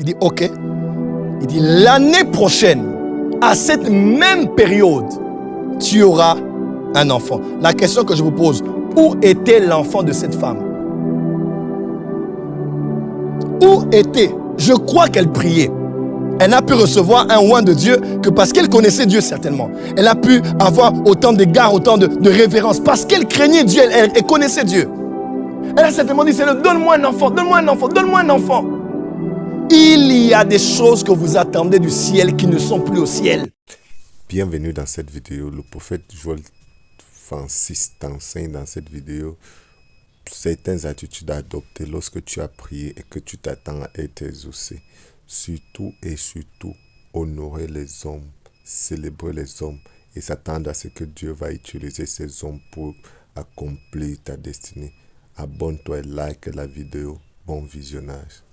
Il dit, ok. Il dit, l'année prochaine, à cette même période, tu auras un enfant. La question que je vous pose, où était l'enfant de cette femme? Où était? Je crois qu'elle priait. Elle n'a pu recevoir un oint de Dieu que parce qu'elle connaissait Dieu certainement. Elle a pu avoir autant d'égards, autant de révérence. Parce qu'elle craignait Dieu, elle connaissait Dieu. Elle a certainement dit, Seigneur, donne-moi un enfant, donne-moi un enfant, donne-moi un enfant. Il y a des choses que vous attendez du ciel qui ne sont plus au ciel. Bienvenue dans cette vidéo. Le prophète Joël Francis t'enseigne dans cette vidéo certaines attitudes à adopter lorsque tu as prié et que tu t'attends à être exaucé. Surtout et surtout, honorer les hommes, célébrer les hommes et s'attendre à ce que Dieu va utiliser ces hommes pour accomplir ta destinée. Abonne-toi et like la vidéo. Bon visionnage.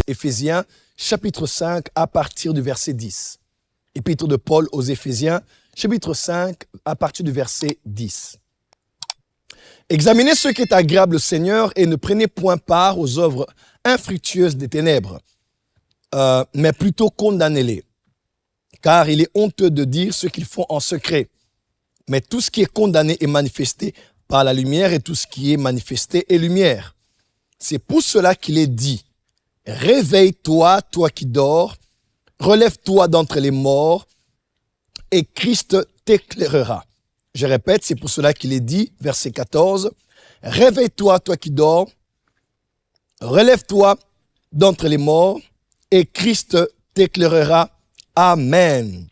Éphésiens, chapitre 5, à partir du verset 10. Épître de Paul aux Éphésiens, chapitre 5, à partir du verset 10. Examinez ce qui est agréable au Seigneur et ne prenez point part aux œuvres infructueuses des ténèbres, mais plutôt condamnez-les. Car il est honteux de dire ce qu'ils font en secret. Mais tout ce qui est condamné est manifesté par la lumière et tout ce qui est manifesté est lumière. C'est pour cela qu'il est dit, réveille-toi, toi qui dors, relève-toi d'entre les morts et Christ t'éclairera. Je répète, c'est pour cela qu'il est dit, verset 14, réveille-toi, toi qui dors, relève-toi d'entre les morts et Christ t'éclairera. Amen.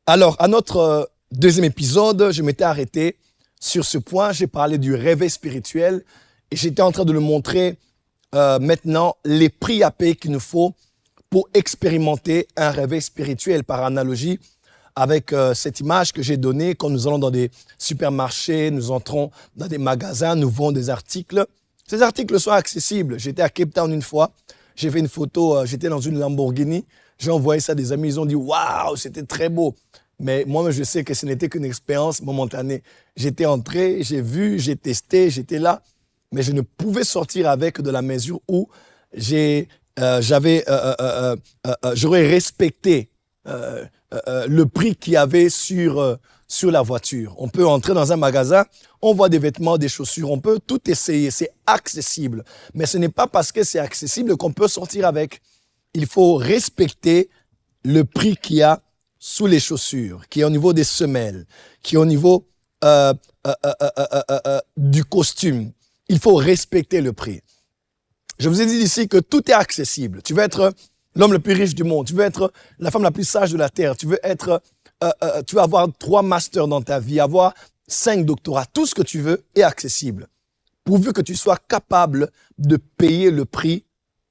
Alors, à notre deuxième épisode, je m'étais arrêté sur ce point. J'ai parlé du réveil spirituel et j'étais en train de le montrer maintenant, les prix à payer qu'il nous faut pour expérimenter un réveil spirituel par analogie avec cette image que j'ai donnée quand nous allons dans des supermarchés, nous entrons dans des magasins, nous vendons des articles. Ces articles sont accessibles. J'étais à Cape Town une fois, j'ai fait une photo, j'étais dans une Lamborghini, j'ai envoyé ça à des amis, ils ont dit « Waouh, c'était très beau ». Mais moi, je sais que ce n'était qu'une expérience momentanée. J'étais entré, j'ai vu, j'ai testé, j'étais là, mais je ne pouvais sortir avec de la mesure où j'aurais respecté le prix qu'il y avait sur la voiture. On peut entrer dans un magasin, on voit des vêtements, des chaussures, on peut tout essayer, c'est accessible. Mais ce n'est pas parce que c'est accessible qu'on peut sortir avec. Il faut respecter le prix qu'il y a sous les chaussures, qui est au niveau des semelles, qui est au niveau du costume. Il faut respecter le prix. Je vous ai dit ici que tout est accessible. Tu veux être l'homme le plus riche du monde, tu veux être la femme la plus sage de la terre, tu veux avoir 3 masters dans ta vie, avoir 5 doctorats. Tout ce que tu veux est accessible, pourvu que tu sois capable de payer le prix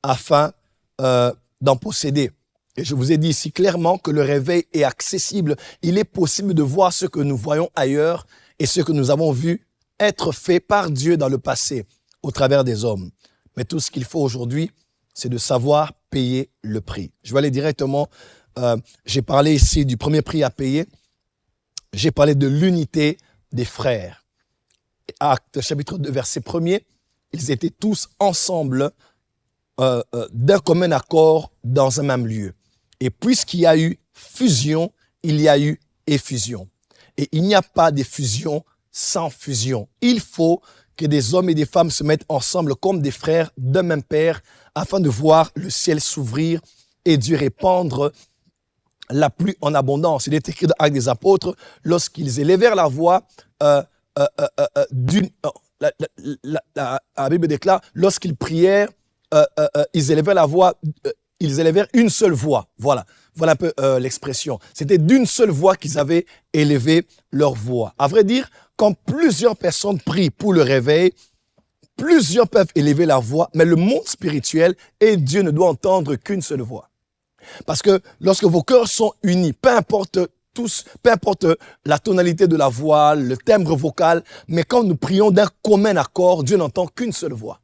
afin d'en posséder. Et je vous ai dit ici clairement que le réveil est accessible. Il est possible de voir ce que nous voyons ailleurs et ce que nous avons vu être fait par Dieu dans le passé au travers des hommes. Mais tout ce qu'il faut aujourd'hui, c'est de savoir payer le prix. Je vais aller directement, j'ai parlé ici du premier prix à payer. J'ai parlé de l'unité des frères. Actes chapitre 2, verset 1er, ils étaient tous ensemble d'un commun accord dans un même lieu. Et puisqu'il y a eu fusion, il y a eu effusion. Et il n'y a pas d'effusion sans fusion. Il faut que des hommes et des femmes se mettent ensemble comme des frères d'un même père afin de voir le ciel s'ouvrir et Dieu répandre la pluie en abondance. Il est écrit dans Actes des Apôtres, lorsqu'ils élevèrent la voix la Bible déclare, lorsqu'ils prièrent, ils élevèrent la voix, ils élevèrent une seule voix. Voilà un peu l'expression. C'était d'une seule voix qu'ils avaient élevé leur voix. À vrai dire, quand plusieurs personnes prient pour le réveil, plusieurs peuvent élever la voix, mais le monde spirituel et Dieu ne doit entendre qu'une seule voix. Parce que lorsque vos cœurs sont unis, peu importe la tonalité de la voix, le timbre vocal, mais quand nous prions d'un commun accord, Dieu n'entend qu'une seule voix.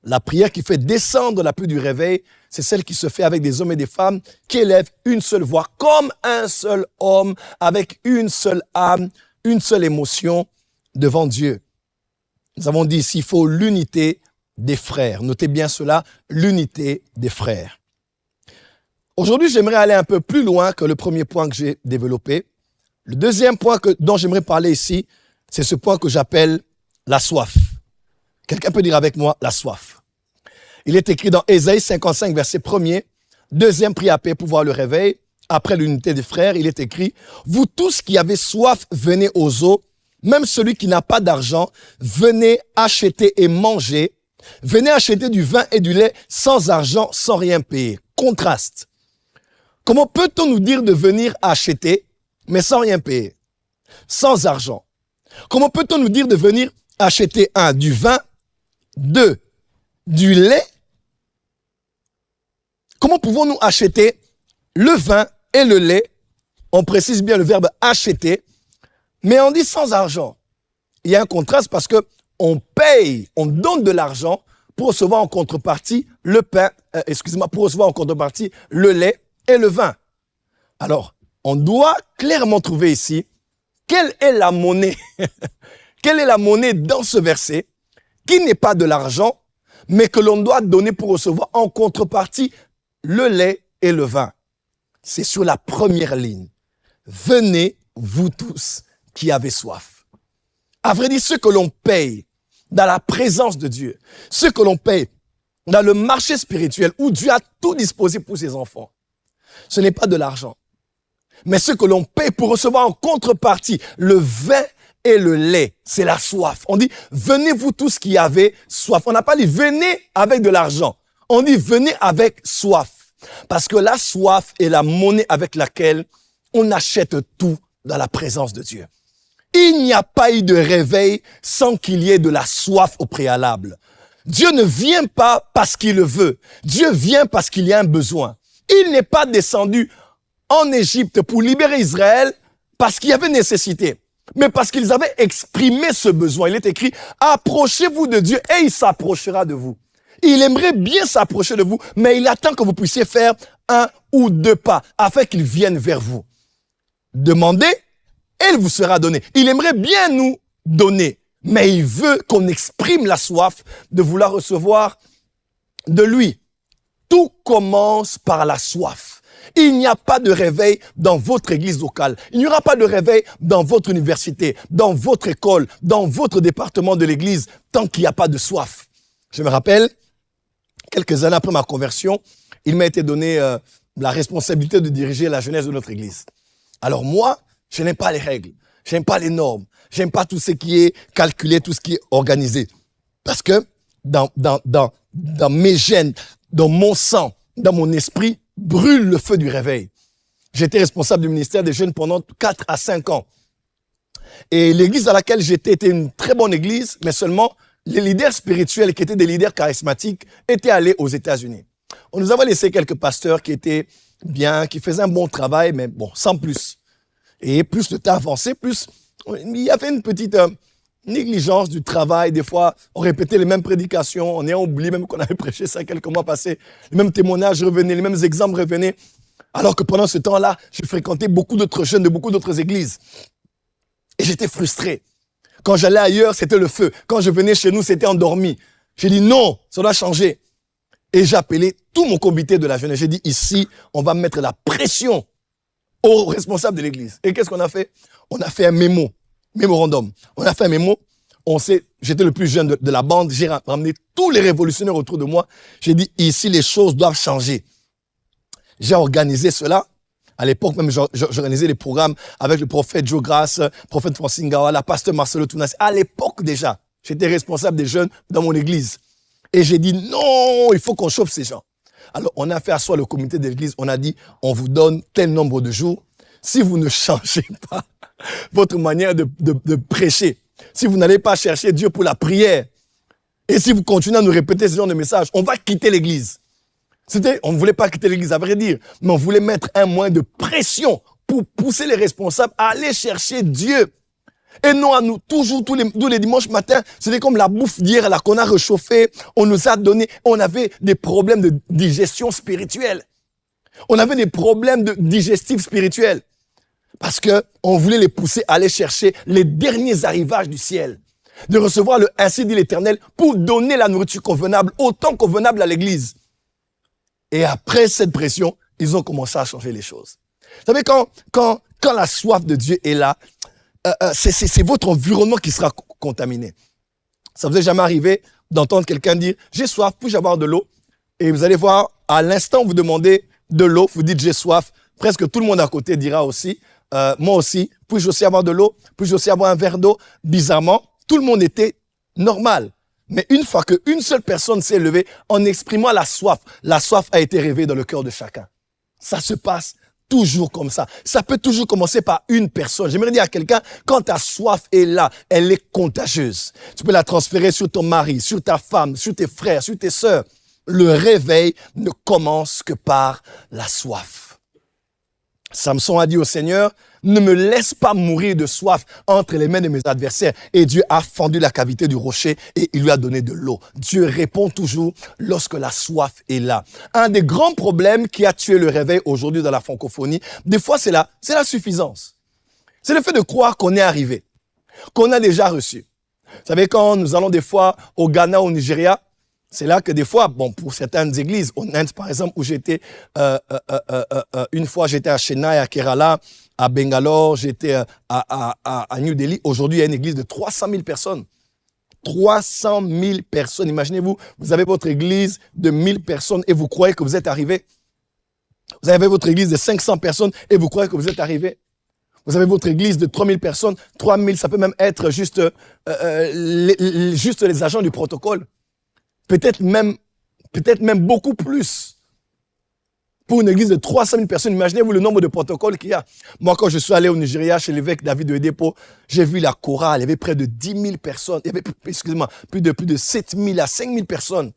La prière qui fait descendre la pluie du réveil, c'est celle qui se fait avec des hommes et des femmes qui élèvent une seule voix, comme un seul homme, avec une seule âme, une seule émotion, devant Dieu. Nous avons dit ici, il faut l'unité des frères. Notez bien cela, l'unité des frères. Aujourd'hui, j'aimerais aller un peu plus loin que le premier point que j'ai développé. Le deuxième point dont j'aimerais parler ici, c'est ce point que j'appelle la soif. Quelqu'un peut dire avec moi, la soif. Il est écrit dans Ésaïe 55, verset 1er, deuxième prière à paix pour voir le réveil. Après l'unité des frères, il est écrit, « Vous tous qui avez soif, venez aux eaux. Même celui qui n'a pas d'argent, venez acheter et manger. Venez acheter du vin et du lait sans argent, sans rien payer. » Contraste. Comment peut-on nous dire de venir acheter, mais sans rien payer, sans argent? Comment peut-on nous dire de venir acheter, 1, du vin, 2, du lait? Comment pouvons-nous acheter le vin et le lait? On précise bien le verbe acheter, mais on dit sans argent. Il y a un contraste parce que on paye, on donne de l'argent pour recevoir en contrepartie le pain, pour recevoir en contrepartie le lait et le vin. Alors, on doit clairement trouver ici quelle est la monnaie, quelle est la monnaie dans ce verset qui n'est pas de l'argent, mais que l'on doit donner pour recevoir en contrepartie le lait et le vin. C'est sur la première ligne. Venez, vous tous qui avez soif. À vrai dire, ce que l'on paye dans la présence de Dieu, ce que l'on paye dans le marché spirituel où Dieu a tout disposé pour ses enfants, ce n'est pas de l'argent. Mais ce que l'on paye pour recevoir en contrepartie le vin et le lait, c'est la soif. On dit, venez vous tous qui avez soif. On n'a pas dit, venez avec de l'argent. On dit, venez avec soif. Parce que la soif est la monnaie avec laquelle on achète tout dans la présence de Dieu. Il n'y a pas eu de réveil sans qu'il y ait de la soif au préalable. Dieu ne vient pas parce qu'il le veut. Dieu vient parce qu'il y a un besoin. Il n'est pas descendu en Égypte pour libérer Israël parce qu'il y avait nécessité, mais parce qu'ils avaient exprimé ce besoin. Il est écrit, approchez-vous de Dieu et il s'approchera de vous. Il aimerait bien s'approcher de vous, mais il attend que vous puissiez faire 1 ou 2 pas afin qu'il vienne vers vous. Demandez et il vous sera donné. Il aimerait bien nous donner, mais il veut qu'on exprime la soif de vouloir recevoir de lui. Tout commence par la soif. Il n'y a pas de réveil dans votre église locale. Il n'y aura pas de réveil dans votre université, dans votre école, dans votre département de l'église, tant qu'il n'y a pas de soif. Je me rappelle, quelques années après ma conversion, il m'a été donné la responsabilité de diriger la jeunesse de notre église. Alors moi, je n'aime pas les règles, je n'aime pas les normes, je n'aime pas tout ce qui est calculé, tout ce qui est organisé. Parce que dans mes gènes, dans mon sang, dans mon esprit, brûle le feu du réveil. J'étais responsable du ministère des jeunes pendant 4 à 5 ans. Et l'église dans laquelle j'étais était une très bonne église, mais seulement les leaders spirituels qui étaient des leaders charismatiques étaient allés aux États-Unis. On nous avait laissé quelques pasteurs qui étaient bien, qui faisaient un bon travail, mais bon, sans plus. Et plus le temps avançait, plus il y avait une petite négligence du travail. Des fois, on répétait les mêmes prédications, on a oublié même qu'on avait prêché ça quelques mois passés. Les mêmes témoignages revenaient, les mêmes exemples revenaient. Alors que pendant ce temps-là, je fréquentais beaucoup d'autres jeunes de beaucoup d'autres églises. Et j'étais frustré. Quand j'allais ailleurs, c'était le feu. Quand je venais chez nous, c'était endormi. J'ai dit non, ça doit changer. Et j'ai appelé tout mon comité de la jeunesse. J'ai dit ici, on va mettre la pression aux responsables de l'église. Et qu'est-ce qu'on a fait? On a fait un mémorandum. On a fait un mémo. J'étais le plus jeune de la bande. J'ai ramené tous les révolutionnaires autour de moi. J'ai dit ici, les choses doivent changer. J'ai organisé cela. À l'époque, même, j'organisais des programmes avec le prophète Joe Grace, prophète Francine Gawala, pasteur Marcelo Tounas. À l'époque déjà, j'étais responsable des jeunes dans mon église. Et j'ai dit non, il faut qu'on chauffe ces gens. Alors, on a fait asseoir le comité de l'église. On a dit, on vous donne tel nombre de jours. Si vous ne changez pas votre manière de prêcher, si vous n'allez pas chercher Dieu pour la prière, et si vous continuez à nous répéter ce genre de message, on va quitter l'église. On ne voulait pas quitter l'église, à vrai dire, mais on voulait mettre un moyen de pression pour pousser les responsables à aller chercher Dieu. Et non à nous, toujours, tous les dimanches matins, c'était comme la bouffe d'hier, là, qu'on a réchauffée, on nous a donné, on avait des problèmes de digestion spirituelle. On avait des problèmes de digestif spirituel. Parce que on voulait les pousser à aller chercher les derniers arrivages du ciel. De recevoir le ainsi dit l'Éternel pour donner la nourriture convenable, autant convenable à l'église. Et après cette pression, ils ont commencé à changer les choses. Vous savez, quand la soif de Dieu est là, c'est votre environnement qui sera contaminé. Ça vous est jamais arrivé d'entendre quelqu'un dire « J'ai soif, puis-je avoir de l'eau ?» Et vous allez voir, à l'instant où vous demandez de l'eau, vous dites « J'ai soif », presque tout le monde à côté dira aussi « Moi aussi, puis-je aussi avoir de l'eau? Puis-je aussi avoir un verre d'eau ?» Bizarrement, tout le monde était normal. Mais une fois qu'une seule personne s'est levée en exprimant la soif a été réveillée dans le cœur de chacun. Ça se passe toujours comme ça. Ça peut toujours commencer par une personne. J'aimerais dire à quelqu'un, quand ta soif est là, elle est contagieuse. Tu peux la transférer sur ton mari, sur ta femme, sur tes frères, sur tes sœurs. Le réveil ne commence que par la soif. Samson a dit au Seigneur, ne me laisse pas mourir de soif entre les mains de mes adversaires. Et Dieu a fendu la cavité du rocher et il lui a donné de l'eau. Dieu répond toujours lorsque la soif est là. Un des grands problèmes qui a tué le réveil aujourd'hui dans la francophonie, des fois c'est la suffisance. C'est le fait de croire qu'on est arrivé, qu'on a déjà reçu. Vous savez, quand nous allons des fois au Ghana, au Nigeria, c'est là que des fois, bon, pour certaines églises, en Inde par exemple, où j'étais, une fois j'étais à Chennai, à Kerala, à Bangalore, j'étais à New Delhi. Aujourd'hui, il y a une église de 300 000 personnes. 300 000 personnes. Imaginez-vous, vous avez votre église de 1000 personnes et vous croyez que vous êtes arrivé. Vous avez votre église de 500 personnes et vous croyez que vous êtes arrivé. Vous avez votre église de 3000 personnes. 3000, ça peut même être juste les agents du protocole. Peut-être même beaucoup plus. Pour une église de 300 000 personnes, imaginez-vous le nombre de protocoles qu'il y a. Moi, quand je suis allé au Nigeria, chez l'évêque David de Edepo, j'ai vu la chorale, il y avait près de 10 000 personnes. Il y avait, plus de 7 000 à 5 000 personnes.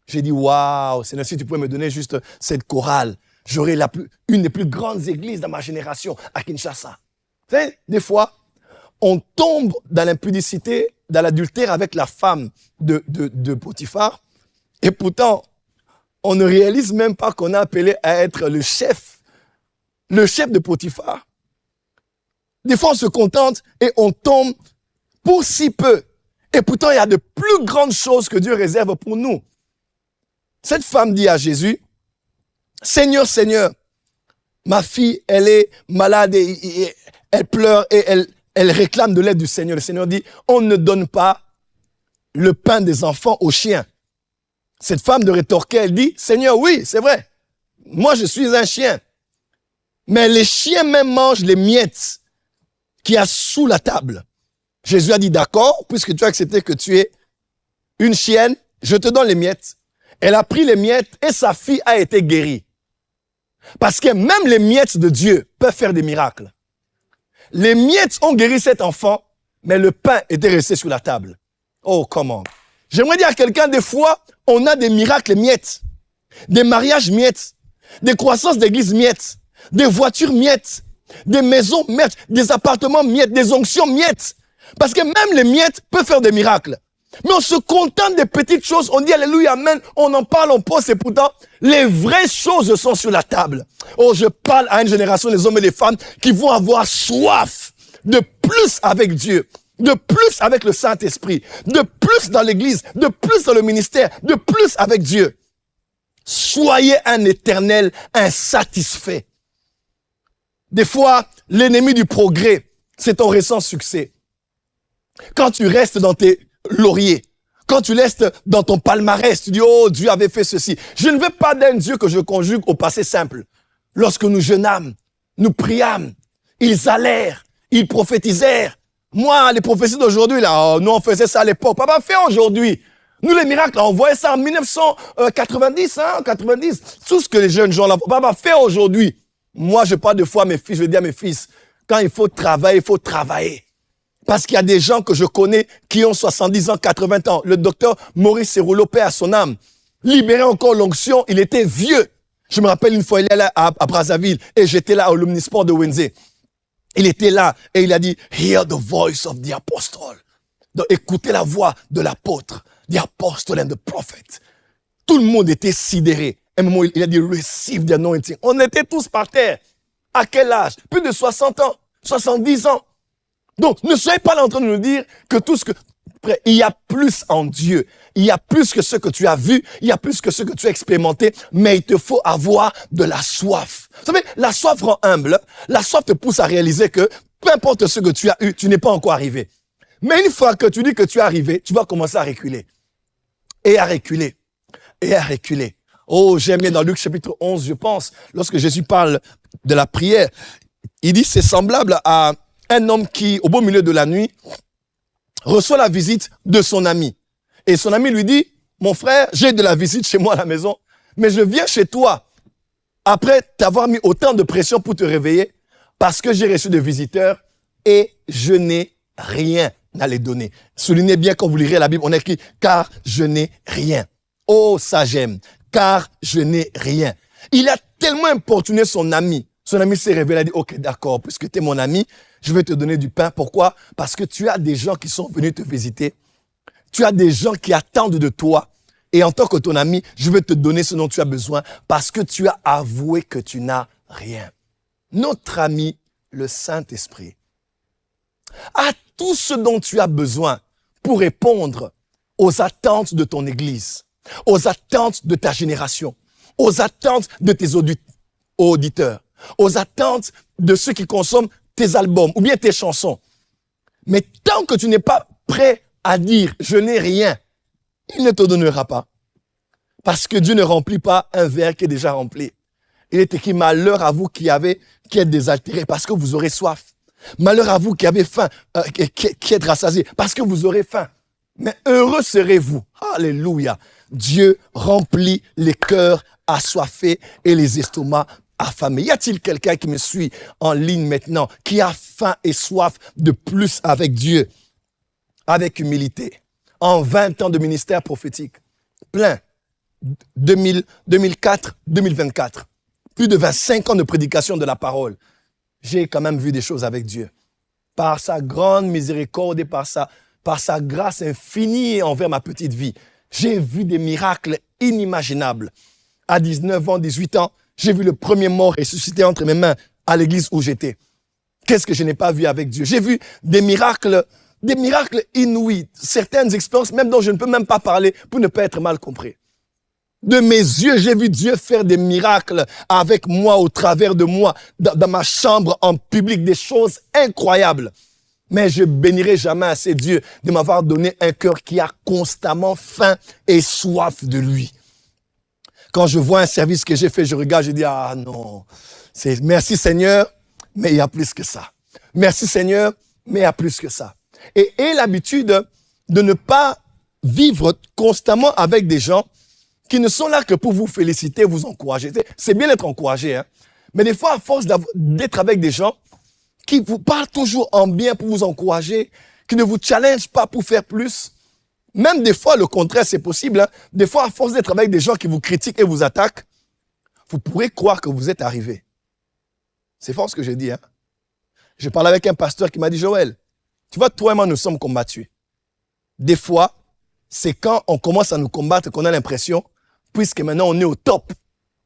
J'ai dit, waouh, Seigneur, si tu pouvais me donner juste cette chorale, j'aurais une des plus grandes églises dans ma génération à Kinshasa. Vous savez, des fois, on tombe dans l'impudicité, dans l'adultère avec la femme de Potiphar, et pourtant, on ne réalise même pas qu'on a appelé à être le chef de Potiphar. Des fois, on se contente et on tombe pour si peu. Et pourtant, il y a de plus grandes choses que Dieu réserve pour nous. Cette femme dit à Jésus, « Seigneur, Seigneur, ma fille, elle est malade et elle pleure et elle réclame de l'aide du Seigneur. » Le Seigneur dit, « On ne donne pas le pain des enfants aux chiens. » Cette femme de rétorquer, elle dit, « Seigneur, oui, c'est vrai. Moi, je suis un chien. Mais les chiens même mangent les miettes qu'il y a sous la table. » Jésus a dit, « D'accord, puisque tu as accepté que tu es une chienne, je te donne les miettes. » Elle a pris les miettes et sa fille a été guérie. Parce que même les miettes de Dieu peuvent faire des miracles. Les miettes ont guéri cet enfant, mais le pain était resté sur la table. Oh, comment? J'aimerais dire à quelqu'un, des fois, on a des miracles miettes, des mariages miettes, des croissances d'église miettes, des voitures miettes, des maisons miettes, des appartements miettes, des onctions miettes. Parce que même les miettes peuvent faire des miracles. Mais on se contente des petites choses, on dit alléluia, amen, on en parle, on pose, et pourtant, les vraies choses sont sur la table. Oh, je parle à une génération des hommes et des femmes qui vont avoir soif de plus avec Dieu, de plus avec le Saint-Esprit, de plus dans l'église, de plus dans le ministère, de plus avec Dieu. Soyez un éternel insatisfait. Des fois, l'ennemi du progrès, c'est ton récent succès. Quand tu restes dans tes lauriers, quand tu restes dans ton palmarès, tu dis, oh, Dieu avait fait ceci. Je ne veux pas d'un Dieu que je conjugue au passé simple. Lorsque nous jeûnâmes, nous priâmes, ils allèrent, ils prophétisèrent. Moi, les prophéties d'aujourd'hui, là, nous on faisait ça à l'époque. Papa fait aujourd'hui. Nous, les miracles, on voyait ça en 1990, 90. Tout ce que les jeunes gens là, papa fait aujourd'hui. Moi, je parle de foi à mes fils, je dis à mes fils, quand il faut travailler, il faut travailler. Parce qu'il y a des gens que je connais qui ont 70 ans, 80 ans. Le docteur Maurice Serroulo, paix à son âme, libéré encore l'onction, il était vieux. Je me rappelle une fois, il est là à Brazzaville et j'étais là au Omnisport de Wednesday. Il était là et il a dit, « Hear the voice of the apostle ». Donc, écoutez la voix de l'apôtre, « The apostle and the prophet ». Tout le monde était sidéré. À un moment, il a dit, « Receive the anointing ». On était tous par terre. À quel âge? Plus de 60 ans. 70 ans. Donc, ne soyez pas là en train de nous dire que tout ce que... Il y a plus en Dieu. Il y a plus que ce que tu as vu. Il y a plus que ce que tu as expérimenté. Mais il te faut avoir de la soif. Vous savez, la soif rend humble. La soif te pousse à réaliser que peu importe ce que tu as eu, tu n'es pas encore arrivé. Mais une fois que tu dis que tu es arrivé, tu vas commencer à reculer. Et à reculer. Et à reculer. Oh, j'aime bien dans Luc chapitre 11, je pense, lorsque Jésus parle de la prière, il dit c'est semblable à un homme qui, au beau milieu de la nuit, reçoit la visite de son ami. Et son ami lui dit, mon frère, j'ai de la visite chez moi à la maison, mais je viens chez toi après t'avoir mis autant de pression pour te réveiller parce que j'ai reçu des visiteurs et je n'ai rien à les donner. Soulignez bien quand vous lirez la Bible, on écrit « car je n'ai rien ». Oh, ça j'aime. « Car je n'ai rien ». Il a tellement importuné son ami. Son ami s'est réveillé, il a dit « Ok, d'accord, puisque tu es mon ami, je vais te donner du pain. » Pourquoi? Parce que tu as des gens qui sont venus te visiter. Tu as des gens qui attendent de toi. Et en tant que ton ami, je vais te donner ce dont tu as besoin parce que tu as avoué que tu n'as rien. Notre ami, le Saint-Esprit, a tout ce dont tu as besoin pour répondre aux attentes de ton Église, aux attentes de ta génération, aux attentes de tes auditeurs, aux attentes de ceux qui consomment tes albums ou bien tes chansons. Mais tant que tu n'es pas prêt à dire « je n'ai rien », il ne te donnera pas. Parce que Dieu ne remplit pas un verre qui est déjà rempli. Il est écrit « malheur à vous qui êtes désaltérés parce que vous aurez soif. Malheur à vous qui avez faim, qui êtes rassasiés parce que vous aurez faim. Mais heureux serez-vous. » Alléluia. Dieu remplit les cœurs assoiffés et les estomacs affamés. Y a-t-il quelqu'un qui me suit en ligne maintenant, qui a faim et soif de plus avec Dieu, avec humilité, en 20 ans de ministère prophétique, plein, 2004, 2024, plus de 25 ans de prédication de la parole, j'ai quand même vu des choses avec Dieu. Par sa grande miséricorde et par sa grâce infinie envers ma petite vie, j'ai vu des miracles inimaginables. À 19 ans, 18 ans, j'ai vu le premier mort ressuscité entre mes mains à l'église où j'étais. Qu'est-ce que je n'ai pas vu avec Dieu? J'ai vu des miracles inouïs, certaines expériences même dont je ne peux même pas parler pour ne pas être mal compris. De mes yeux, j'ai vu Dieu faire des miracles avec moi, au travers de moi, dans ma chambre, en public, des choses incroyables. Mais je bénirai jamais assez Dieu de m'avoir donné un cœur qui a constamment faim et soif de lui. Quand je vois un service que j'ai fait, je regarde, je dis, ah non, merci Seigneur, mais il y a plus que ça. Merci Seigneur, mais il y a plus que ça. Et aie l'habitude de ne pas vivre constamment avec des gens qui ne sont là que pour vous féliciter, vous encourager. C'est bien d'être encouragé, hein. Mais des fois, à force d'être avec des gens qui vous parlent toujours en bien pour vous encourager, qui ne vous challengent pas pour faire plus, même des fois, le contraire, c'est possible, hein. Des fois, à force d'être avec des gens qui vous critiquent et vous attaquent, vous pourrez croire que vous êtes arrivé. C'est fort ce que j'ai dit, hein. Je parlais avec un pasteur qui m'a dit, Joël, tu vois, toi et moi, nous sommes combattus. Des fois, c'est quand on commence à nous combattre qu'on a l'impression, puisque maintenant on est au top,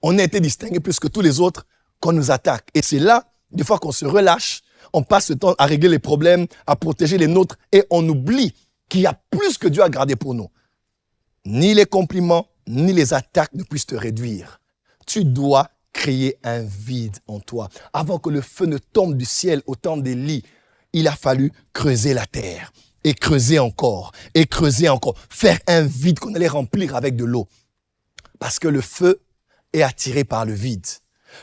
on a été distingué plus que tous les autres, qu'on nous attaque. Et c'est là, des fois qu'on se relâche, on passe le temps à régler les problèmes, à protéger les nôtres, et on oublie qu'il y a plus que Dieu a gardé pour nous. Ni les compliments, ni les attaques ne puissent te réduire. Tu dois créer un vide en toi. Avant que le feu ne tombe du ciel au temps d'Élie, il a fallu creuser la terre. Et creuser encore. Et creuser encore. Faire un vide qu'on allait remplir avec de l'eau. Parce que le feu est attiré par le vide.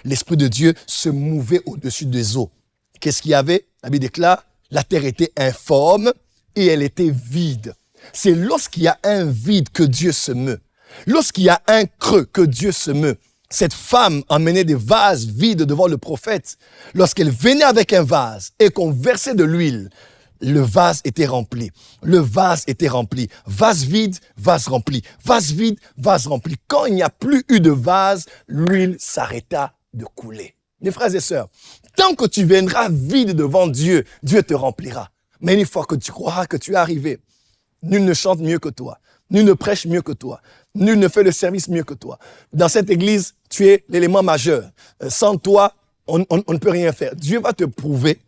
L'Esprit de Dieu se mouvait au-dessus des eaux. Qu'est-ce qu'il y avait? La Bible déclare, la terre était informe et elle était vide. C'est lorsqu'il y a un vide que Dieu se meut. Lorsqu'il y a un creux que Dieu se meut. Cette femme emmenait des vases vides devant le prophète. Lorsqu'elle venait avec un vase et qu'on versait de l'huile, le vase était rempli. Le vase était rempli. Vase vide, vase rempli. Vase vide, vase rempli. Quand il n'y a plus eu de vase, l'huile s'arrêta de couler. Mes frères et sœurs, tant que tu viendras vide devant Dieu, Dieu te remplira. Mais une fois que tu croiras que tu es arrivé, nul ne chante mieux que toi. Nul ne prêche mieux que toi. Nul ne fait le service mieux que toi. Dans cette église, tu es l'élément majeur. Sans toi, on ne peut rien faire. Dieu va te prouver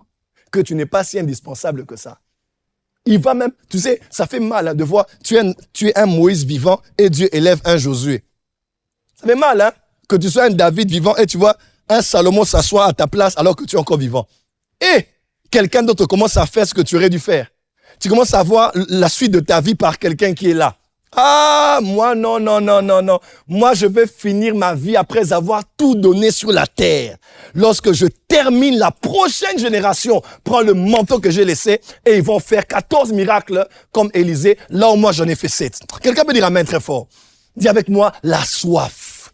que tu n'es pas si indispensable que ça. Il va même, tu sais, ça fait mal hein, de voir, tu es un Moïse vivant et Dieu élève un Josué. Ça fait mal hein, que tu sois un David vivant et tu vois un Salomon s'asseoir à ta place alors que tu es encore vivant. Et quelqu'un d'autre commence à faire ce que tu aurais dû faire. Tu commences à voir la suite de ta vie par quelqu'un qui est là. Ah, moi, non. Moi, je vais finir ma vie après avoir tout donné sur la terre. Lorsque je termine, la prochaine génération prend le manteau que j'ai laissé et ils vont faire 14 miracles comme Élisée. Là où moi, j'en ai fait 7. Quelqu'un peut dire amen très fort. Dis avec moi, la soif.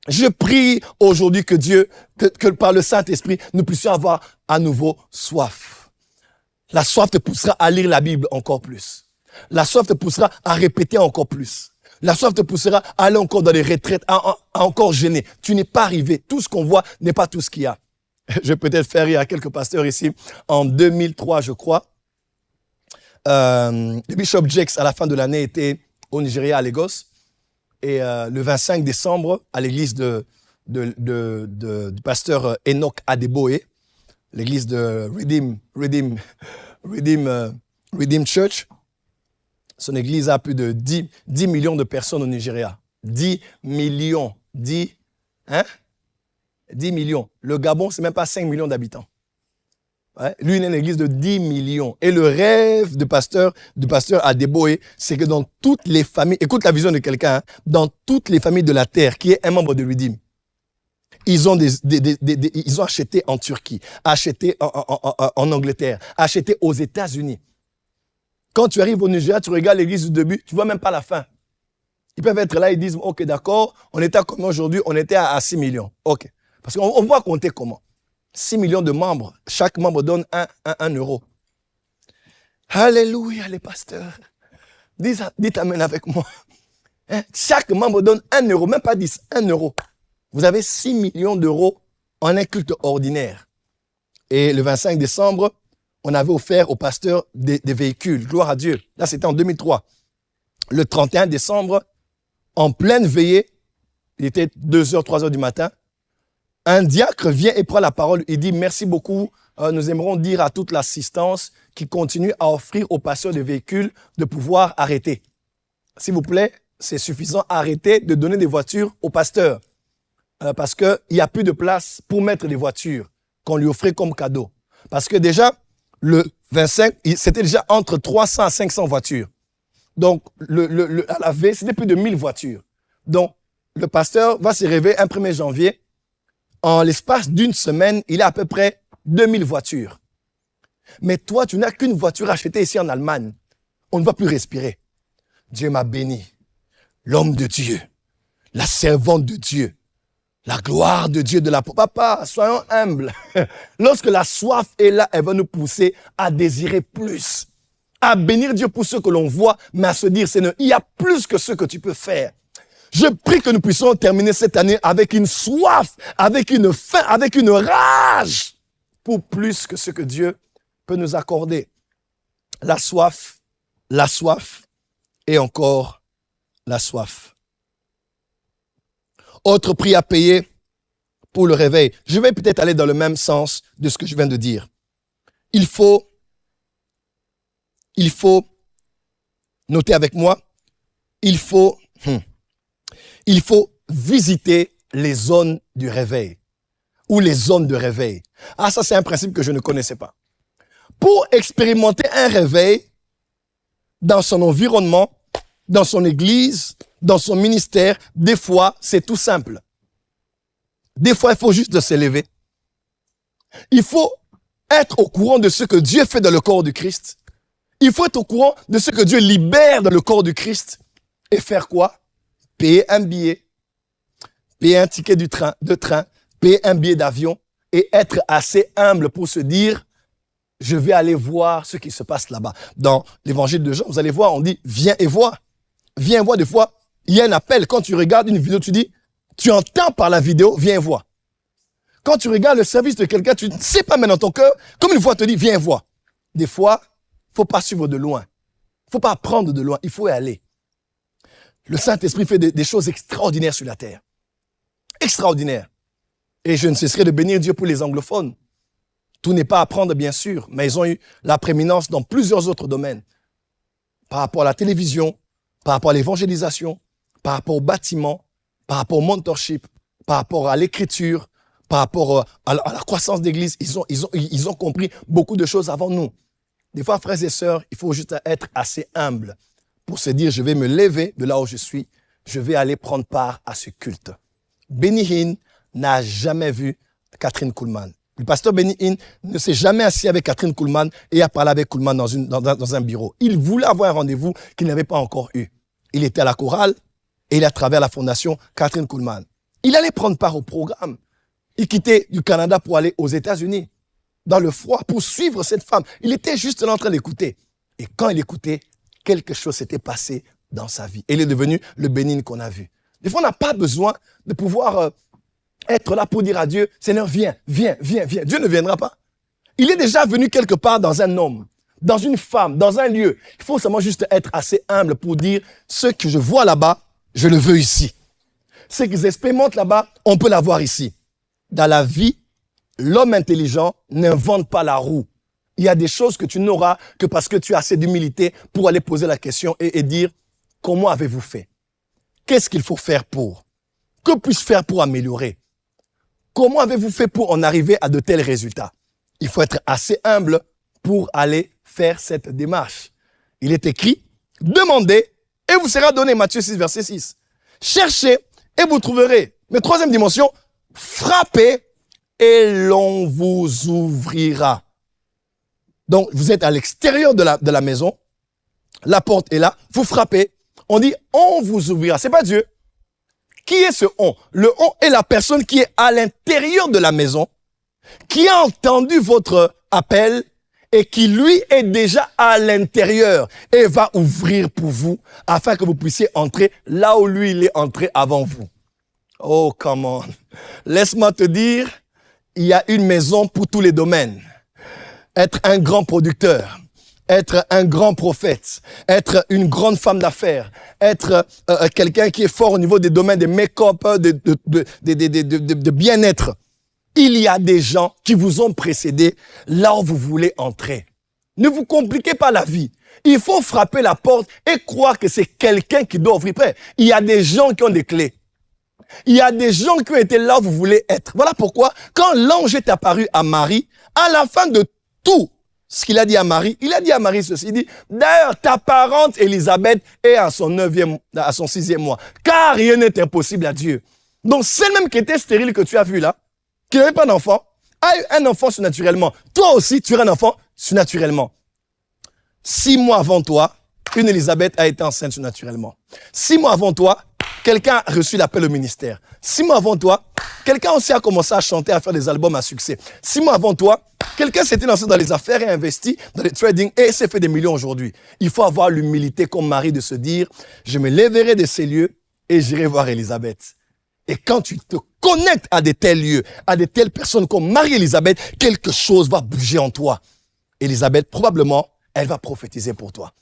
Je prie aujourd'hui que Dieu, que par le Saint-Esprit, nous puissions avoir à nouveau soif. La soif te poussera à lire la Bible encore plus. La soif te poussera à répéter encore plus. La soif te poussera à aller encore dans les retraites, à encore jeûner. Tu n'es pas arrivé. Tout ce qu'on voit n'est pas tout ce qu'il y a. Je vais peut-être faire rire à quelques pasteurs ici. En 2003, je crois, le Bishop Jakes, à la fin de l'année, était au Nigeria, à Lagos. Et le 25 décembre, à l'église du pasteur Enoch Adeboye, l'église de Redeem Church, son église a plus de 10 millions de personnes au Nigeria. 10 millions. 10 millions. Le Gabon, c'est même pas 5 millions d'habitants. Ouais? Lui, il a une église de 10 millions. Et le rêve du pasteur Adeboye, c'est que dans toutes les familles, écoute la vision de quelqu'un, hein, dans toutes les familles de la terre qui est un membre de Redeem, ils ont ils ont acheté en Turquie, acheté en Angleterre, acheté aux États-Unis. Quand tu arrives au Nigeria, tu regardes l'église du début, tu vois même pas la fin. Ils peuvent être là, ils disent, ok, d'accord, on était à combien aujourd'hui? On était à 6 millions. Ok. Parce qu'on voit compter comment. 6 millions de membres, chaque membre donne 1 euro. Alléluia, les pasteurs. Dites amen avec moi. Hein? Chaque membre donne 1 euro, même pas 10, 1 euro. Vous avez 6 millions d'euros en un culte ordinaire. Et le 25 décembre, on avait offert aux pasteurs des véhicules. Gloire à Dieu. Là, c'était en 2003. Le 31 décembre, en pleine veillée, il était 2h, 3h du matin, un diacre vient et prend la parole. Il dit, merci beaucoup. Nous aimerons dire à toute l'assistance qui continue à offrir aux pasteurs des véhicules de pouvoir arrêter. S'il vous plaît, c'est suffisant. Arrêtez de donner des voitures aux pasteurs. Parce qu'il n'y a plus de place pour mettre des voitures qu'on lui offrait comme cadeau. Parce que déjà, le 25, c'était déjà entre 300 à 500 voitures. Donc, à la veille, c'était plus de 1000 voitures. Donc, le pasteur va se réveiller un 1er janvier. En l'espace d'une semaine, il a à peu près 2000 voitures. Mais toi, tu n'as qu'une voiture achetée ici en Allemagne. On ne va plus respirer. Dieu m'a béni. L'homme de Dieu, la servante de Dieu, la gloire de Dieu de la... Papa, soyons humbles. Lorsque la soif est là, elle va nous pousser à désirer plus. À bénir Dieu pour ce que l'on voit, mais à se dire, Seigneur, il y a plus que ce que tu peux faire. Je prie que nous puissions terminer cette année avec une soif, avec une faim, avec une rage pour plus que ce que Dieu peut nous accorder. La soif et encore la soif. Autre prix à payer pour le réveil. Je vais peut-être aller dans le même sens de ce que je viens de dire. Il faut noter avec moi, il faut visiter les zones du réveil ou les zones de réveil. Ah, ça c'est un principe que je ne connaissais pas. Pour expérimenter un réveil dans son environnement, dans son église, dans son ministère, des fois, c'est tout simple. Des fois, il faut juste se lever. Il faut être au courant de ce que Dieu fait dans le corps du Christ. Il faut être au courant de ce que Dieu libère dans le corps du Christ. Et faire quoi? Payer un billet, payer un ticket de train, payer un billet d'avion et être assez humble pour se dire, je vais aller voir ce qui se passe là-bas. Dans l'évangile de Jean, vous allez voir, on dit, viens et vois. Viens voir, des fois, il y a un appel. Quand tu regardes une vidéo, tu dis, tu entends par la vidéo, viens voir. Quand tu regardes le service de quelqu'un, tu ne sais pas, mais dans ton cœur, comme une voix te dit, viens voir. Des fois, il ne faut pas suivre de loin. Il ne faut pas apprendre de loin, il faut y aller. Le Saint-Esprit fait des choses extraordinaires sur la terre. Extraordinaires. Et je ne cesserai de bénir Dieu pour les anglophones Tout n'est pas à prendre, bien sûr, mais ils ont eu la prééminence dans plusieurs autres domaines. Par rapport à la télévision, par rapport à l'évangélisation, par rapport au bâtiment, par rapport au mentorship, par rapport à l'écriture, par rapport à la croissance d'église. Ils ont compris beaucoup de choses avant nous. Des fois, frères et sœurs, il faut juste être assez humble pour se dire, je vais me lever de là où je suis, je vais aller prendre part à ce culte. Benny Hinn n'a jamais vu Catherine Kuhlman. Le pasteur Benny Hinn ne s'est jamais assis avec Catherine Kuhlman et a parlé avec Kuhlman dans un bureau. Il voulait avoir un rendez-vous qu'il n'avait pas encore eu. Il était à la chorale et il a travers la fondation Catherine Kuhlman. Il allait prendre part au programme. Il quittait du Canada pour aller aux États-Unis, dans le froid, pour suivre cette femme. Il était juste là en train d'écouter. Et quand il écoutait, quelque chose s'était passé dans sa vie. Et il est devenu le Benny Hinn qu'on a vu. Des fois, on n'a pas besoin de pouvoir être là pour dire à Dieu, Seigneur, viens, viens, viens, viens. Dieu ne viendra pas. Il est déjà venu quelque part dans un homme, dans une femme, dans un lieu. Il faut seulement juste être assez humble pour dire, ce que je vois là-bas, je le veux ici. Ce qu'ils expérimentent là-bas, on peut l'avoir ici. Dans la vie, l'homme intelligent n'invente pas la roue. Il y a des choses que tu n'auras que parce que tu as assez d'humilité pour aller poser la question et dire, comment avez-vous fait? Qu'est-ce qu'il faut faire pour? Que puis-je faire pour améliorer? Comment avez-vous fait pour en arriver à de tels résultats? Il faut être assez humble pour aller faire cette démarche. Il est écrit, demandez et vous sera donné. Matthieu 6, verset 6. Cherchez et vous trouverez. Mais troisième dimension, frappez et l'on vous ouvrira. Donc, vous êtes à l'extérieur de la maison. La porte est là. Vous frappez. On dit, on vous ouvrira. C'est pas Dieu. Qui est ce on? Le on est la personne qui est à l'intérieur de la maison, qui a entendu votre appel et qui, lui, est déjà à l'intérieur et va ouvrir pour vous afin que vous puissiez entrer là où lui, il est entré avant vous. Oh, come on. Laisse-moi te dire, il y a une maison pour tous les domaines. Être un grand producteur, être un grand prophète, être une grande femme d'affaires, être quelqu'un qui est fort au niveau des domaines de make-up, de bien-être. Il y a des gens qui vous ont précédé là où vous voulez entrer. Ne vous compliquez pas la vie. Il faut frapper la porte et croire que c'est quelqu'un qui doit ouvrir. Il y a des gens qui ont des clés. Il y a des gens qui ont été là où vous voulez être. Voilà pourquoi, quand l'ange est apparu à Marie, à la fin de tout ce qu'il a dit à Marie, il a dit à Marie ceci, il dit, d'ailleurs, ta parente Élisabeth est à son 6e mois, car rien n'est impossible à Dieu. Donc, celle-même qui était stérile que tu as vue là, qui n'avait pas d'enfant, a eu un enfant surnaturellement. Toi aussi, tu auras un enfant surnaturellement. 6 mois avant toi, une Élisabeth a été enceinte surnaturellement. 6 mois avant toi, quelqu'un a reçu l'appel au ministère. 6 mois avant toi, quelqu'un aussi a commencé à chanter, à faire des albums à succès. 6 mois avant toi, quelqu'un s'était lancé dans les affaires et investi dans le trading et s'est fait des millions aujourd'hui. Il faut avoir l'humilité comme Marie de se dire, je me lèverai de ces lieux et j'irai voir Élisabeth. Et quand tu te connectes à de tels lieux, à de telles personnes comme Marie-Élisabeth, quelque chose va bouger en toi. Élisabeth, probablement, elle va prophétiser pour toi.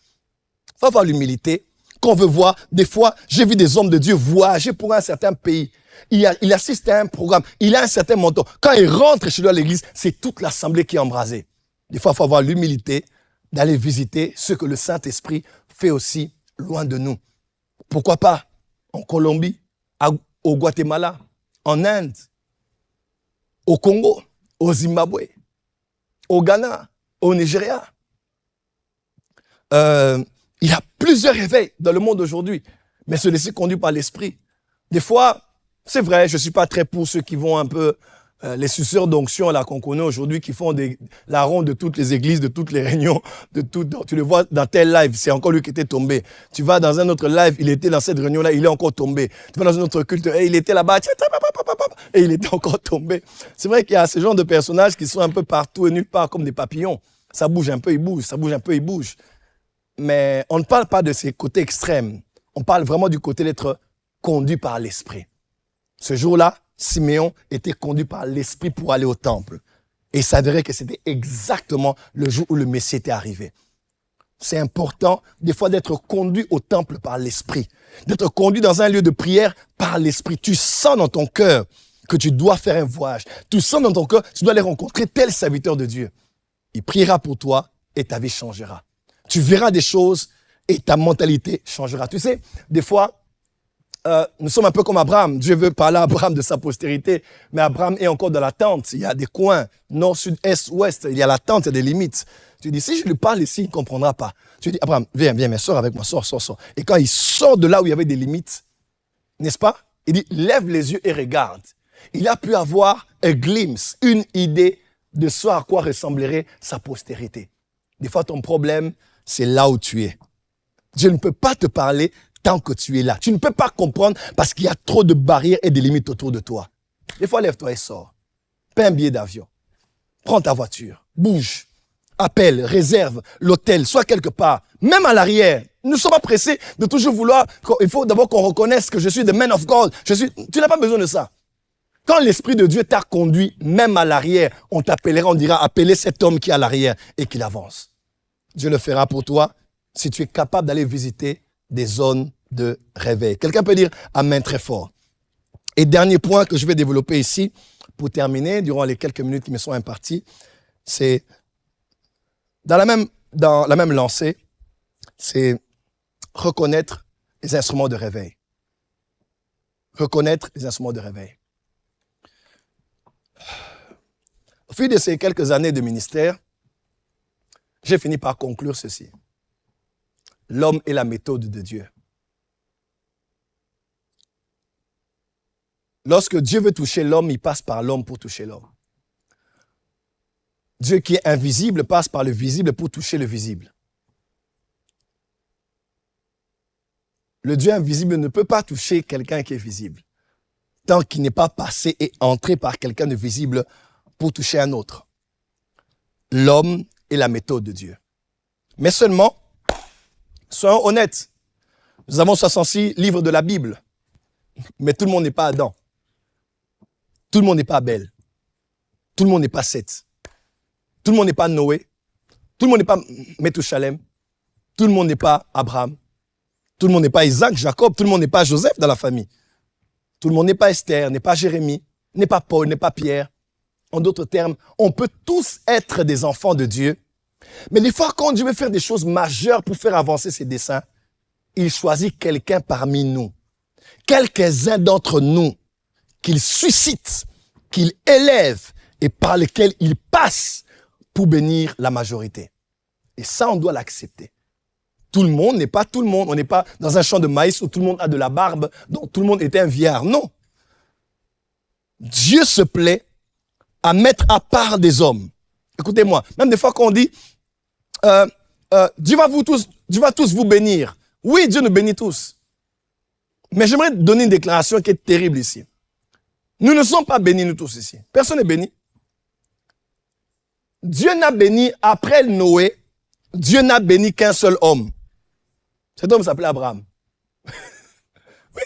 Il faut avoir l'humilité qu'on veut voir. Des fois, j'ai vu des hommes de Dieu voyager pour un certain pays. Il assiste à un programme. Il a un certain montant. Quand il rentre chez lui à l'église, c'est toute l'assemblée qui est embrasée. Des fois, il faut avoir l'humilité d'aller visiter ce que le Saint-Esprit fait aussi loin de nous. Pourquoi pas en Colombie, au Guatemala, en Inde, au Congo, au Zimbabwe, au Ghana, au Nigeria. Il y a plusieurs réveils dans le monde aujourd'hui, mais se laisser conduire par l'esprit. Des fois, c'est vrai, je suis pas très pour ceux qui vont un peu, les suceurs d'onction là qu'on connaît aujourd'hui, qui font la ronde de toutes les églises, de toutes les réunions, tu le vois dans tel live, c'est encore lui qui était tombé. Tu vas dans un autre live, il était dans cette réunion là, il est encore tombé. Tu vas dans un autre culte, et il était là-bas, et il était encore tombé. C'est vrai qu'il y a ce genre de personnages qui sont un peu partout et nulle part comme des papillons. Ça bouge un peu, il bouge, ça bouge un peu, il bouge. Mais on ne parle pas de ces côtés extrêmes. On parle vraiment du côté d'être conduit par l'esprit. Ce jour-là, Siméon était conduit par l'esprit pour aller au temple. Et il s'avérait que c'était exactement le jour où le Messie était arrivé. C'est important, des fois, d'être conduit au temple par l'esprit. D'être conduit dans un lieu de prière par l'esprit. Tu sens dans ton cœur que tu dois faire un voyage. Tu sens dans ton cœur, tu dois aller rencontrer tel serviteur de Dieu. Il priera pour toi et ta vie changera. Tu verras des choses et ta mentalité changera. Tu sais, des fois, nous sommes un peu comme Abraham. Dieu veut parler à Abraham de sa postérité, mais Abraham est encore dans l'attente. Il y a des coins, nord, sud, est, ouest. Il y a l'attente, il y a des limites. Tu dis, si je lui parle ici, il ne comprendra pas. Tu dis, Abraham, viens, mais sors avec moi, sors. Et quand il sort de là où il y avait des limites, n'est-ce pas? Il dit, lève les yeux et regarde. Il a pu avoir un glimpse, une idée de ce à quoi ressemblerait sa postérité. Des fois, ton problème, c'est là où tu es. Dieu ne peut pas te parler tant que tu es là. Tu ne peux pas comprendre parce qu'il y a trop de barrières et de limites autour de toi. Des fois, lève-toi et sors. Paie un billet d'avion. Prends ta voiture. Bouge. Appelle, réserve l'hôtel, sois quelque part. Même à l'arrière. Nous ne sommes pas pressés de toujours vouloir... Il faut d'abord qu'on reconnaisse que je suis the man of God. Tu n'as pas besoin de ça. Quand l'Esprit de Dieu t'a conduit, même à l'arrière, on t'appellera, on dira, appelez cet homme qui est à l'arrière et qu'il avance. Dieu le fera pour toi si tu es capable d'aller visiter des zones de réveil. Quelqu'un peut dire amen très fort. Et dernier point que je vais développer ici, pour terminer, durant les quelques minutes qui me sont imparties, c'est dans la même lancée, c'est reconnaître les instruments de réveil. Reconnaître les instruments de réveil. Au fil de ces quelques années de ministère, j'ai fini par conclure ceci. L'homme est la méthode de Dieu. Lorsque Dieu veut toucher l'homme, il passe par l'homme pour toucher l'homme. Dieu qui est invisible passe par le visible pour toucher le visible. Le Dieu invisible ne peut pas toucher quelqu'un qui est visible, tant qu'il n'est pas passé et entré par quelqu'un de visible pour toucher un autre. L'homme est la méthode de Dieu. Mais seulement, soyons honnêtes, nous avons 66 livres de la Bible, mais tout le monde n'est pas Adam. Tout le monde n'est pas Abel. Tout le monde n'est pas Seth. Tout le monde n'est pas Noé. Tout le monde n'est pas Methushalem. Tout le monde n'est pas Abraham. Tout le monde n'est pas Isaac, Jacob. Tout le monde n'est pas Joseph dans la famille. Tout le monde n'est pas Esther, n'est pas Jérémie, n'est pas Paul, n'est pas Pierre. En d'autres termes, on peut tous être des enfants de Dieu. Mais des fois, quand Dieu veut faire des choses majeures pour faire avancer ses desseins, il choisit quelqu'un parmi nous. Quelques-uns d'entre nous qu'il suscite, qu'il élève et par lesquels il passe pour bénir la majorité. Et ça, on doit l'accepter. Tout le monde n'est pas tout le monde. On n'est pas dans un champ de maïs où tout le monde a de la barbe, donc tout le monde est un vieillard. Non. Dieu se plaît à mettre à part des hommes. Écoutez-moi, même des fois qu'on dit Dieu va tous vous bénir. Oui, Dieu nous bénit tous. Mais j'aimerais donner une déclaration qui est terrible ici. Nous ne sommes pas bénis, nous tous ici. Personne n'est béni. Dieu n'a béni, après Noé, Dieu n'a béni qu'un seul homme. Cet homme s'appelait Abraham. Oui.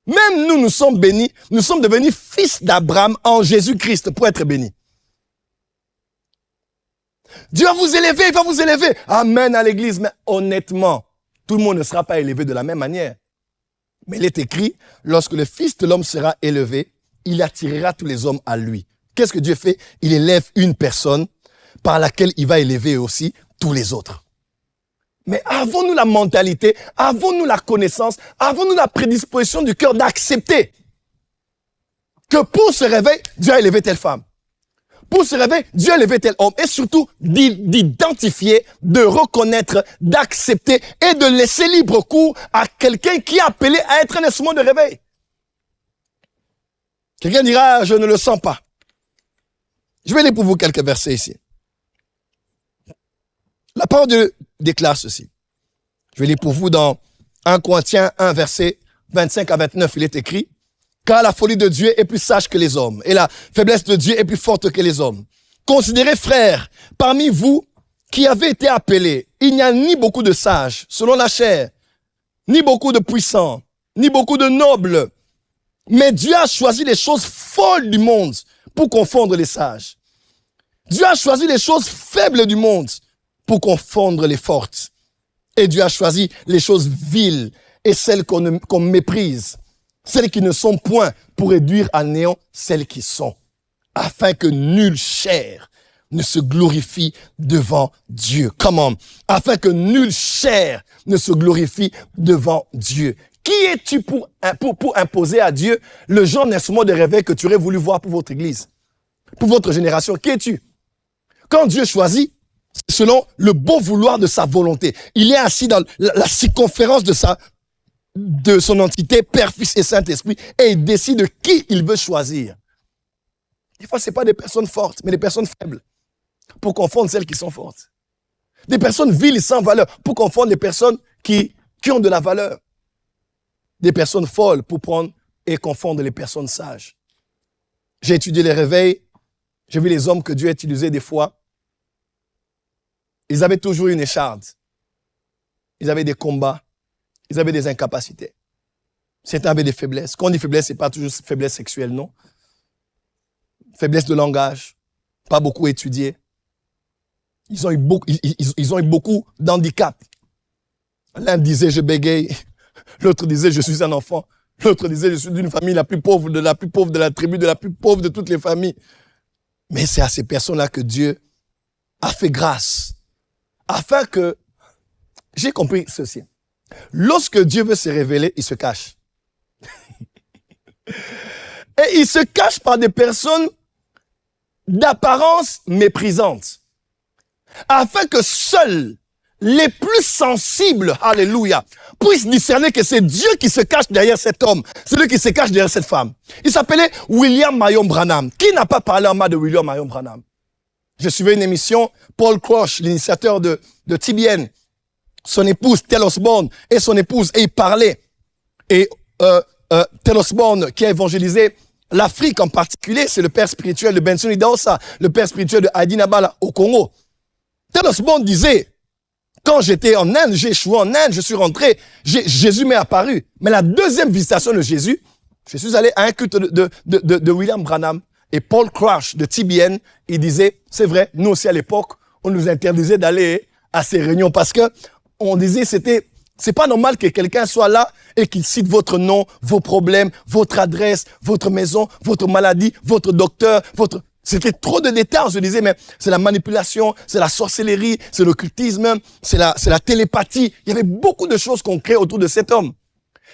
Même nous sommes bénis, nous sommes devenus fils d'Abraham en Jésus-Christ pour être bénis. Dieu va vous élever, il va vous élever. Amen à l'église. Mais honnêtement, tout le monde ne sera pas élevé de la même manière. Mais il est écrit, lorsque le Fils de l'homme sera élevé, il attirera tous les hommes à lui. Qu'est-ce que Dieu fait? Il élève une personne par laquelle il va élever aussi tous les autres. Mais avons-nous la mentalité, avons-nous la connaissance, avons-nous la prédisposition du cœur d'accepter que pour ce réveil, Dieu a élevé telle femme. Pour se réveiller, Dieu a élevé tel homme. Et surtout, d'identifier, de reconnaître, d'accepter et de laisser libre cours à quelqu'un qui est appelé à être un instrument de réveil. Quelqu'un dira, je ne le sens pas. Je vais lire pour vous quelques versets ici. La parole de Dieu déclare ceci. Je vais lire pour vous dans 1 Corinthiens 1, verset 25 à 29. Il est écrit, car la folie de Dieu est plus sage que les hommes, et la faiblesse de Dieu est plus forte que les hommes. Considérez, frères, parmi vous qui avez été appelés, il n'y a ni beaucoup de sages, selon la chair, ni beaucoup de puissants, ni beaucoup de nobles. Mais Dieu a choisi les choses folles du monde pour confondre les sages. Dieu a choisi les choses faibles du monde pour confondre les fortes. Et Dieu a choisi les choses viles et celles qu'on méprise. celles qui ne sont point, pour réduire à néant celles qui sont, afin que nulle chair ne se glorifie devant Dieu. Comment? Afin que nulle chair ne se glorifie devant Dieu. Qui es-tu pour imposer à Dieu le genre d'instrument de réveil que tu aurais voulu voir pour votre église, pour votre génération? Qui es-tu? Quand Dieu choisit, c'est selon le bon vouloir de sa volonté. Il est assis dans la circonférence de son entité, Père, Fils et Saint-Esprit, et il décide de qui il veut choisir. Des fois, ce n'est pas des personnes fortes, mais des personnes faibles, pour confondre celles qui sont fortes. Des personnes viles et sans valeur, pour confondre les personnes qui ont de la valeur. Des personnes folles, pour prendre et confondre les personnes sages. J'ai étudié les réveils, j'ai vu les hommes que Dieu a utilisés des fois. Ils avaient toujours une écharde. Ils avaient des combats. Ils avaient des incapacités. Certains avaient des faiblesses. Quand on dit faiblesse, ce n'est pas toujours faiblesse sexuelle, non. Faiblesse de langage. Pas beaucoup étudié. Ils ont eu beaucoup d'handicaps. L'un disait, je bégaye. L'autre disait, je suis un enfant. L'autre disait, je suis d'une famille la plus pauvre de la tribu, de la plus pauvre de toutes les familles. Mais c'est à ces personnes-là que Dieu a fait grâce. Afin que, j'ai compris ceci. Lorsque Dieu veut se révéler, il se cache. Et il se cache par des personnes d'apparence méprisante. Afin que seuls les plus sensibles, alléluia, puissent discerner que c'est Dieu qui se cache derrière cet homme. C'est lui qui se cache derrière cette femme. Il s'appelait William Marion Branham. Qui n'a pas parlé en mal de William Marion Branham? Je suivais une émission, Paul Crouch, l'initiateur de TBN, son épouse Tel Osborne et son épouse, et ils parlaient. Et Tel Osborne, qui a évangélisé l'Afrique en particulier, c'est le père spirituel de Benson Idahosa, le père spirituel de Heidi Nabala au Congo. Tel Osborne disait, quand j'étais en Inde, j'ai échoué en Inde, je suis rentré, Jésus m'est apparu. Mais la deuxième visitation de Jésus, je suis allé à un culte de William Branham. Et Paul Crouch de TBN, il disait, c'est vrai, nous aussi à l'époque, on nous interdisait d'aller à ces réunions parce que on disait c'est pas normal que quelqu'un soit là et qu'il cite votre nom, vos problèmes, votre adresse, votre maison, votre maladie, votre docteur, c'était trop de détails. On se disait, mais c'est la manipulation, c'est la sorcellerie, c'est l'occultisme, c'est la télépathie. Il y avait beaucoup de choses qu'on crée autour de cet homme.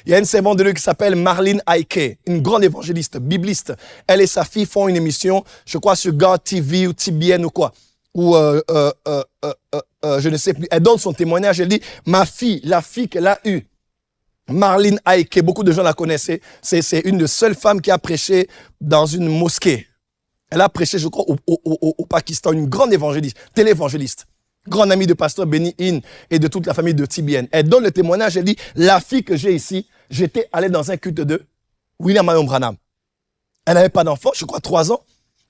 Il y a une servante de Dieu qui s'appelle Marlene Aike, une grande évangéliste, bibliste. Elle et sa fille font une émission, je crois sur God TV ou TBN ou quoi. Ou je ne sais plus. Elle donne son témoignage, elle dit, ma fille, la fille qu'elle a eue, Marlene Aike, beaucoup de gens la connaissaient, c'est une des seules femmes qui a prêché dans une mosquée. Elle a prêché, je crois, au Pakistan, une grande évangéliste, télévangéliste. Grande amie de pasteur Benny Hinn et de toute la famille de TBN. Elle donne le témoignage, elle dit, la fille que j'ai ici, j'étais allé dans un culte de William Marion Branham. Elle n'avait pas d'enfant, je crois 3 ans.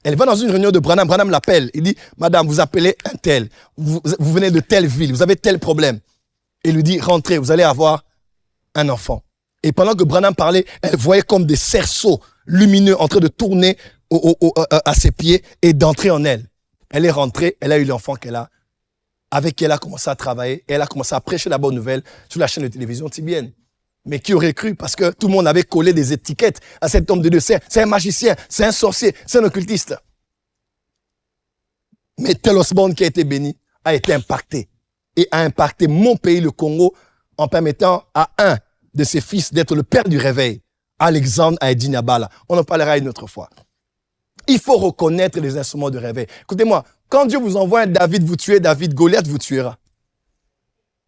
Elle va dans une réunion de Branham, Branham l'appelle. Il dit, madame, vous appelez un tel, vous venez de telle ville, vous avez tel problème. Et il lui dit, rentrez, vous allez avoir un enfant. Et pendant que Branham parlait, elle voyait comme des cerceaux lumineux en train de tourner à ses pieds et d'entrer en elle. Elle est rentrée, elle a eu l'enfant avec qui elle a commencé à travailler et elle a commencé à prêcher la bonne nouvelle sur la chaîne de télévision TBN. Mais qui aurait cru? Parce que tout le monde avait collé des étiquettes à cet homme de Dieu. C'est un magicien, c'est un sorcier, c'est un occultiste. Mais Tel Osborne qui a été béni a été impacté et a impacté mon pays, le Congo, en permettant à un de ses fils d'être le père du réveil, Alexandre Heidi Nabala. On en parlera une autre fois. Il faut reconnaître les instruments de réveil. Écoutez-moi, quand Dieu vous envoie un David, vous tuez David, Goliath vous tuera.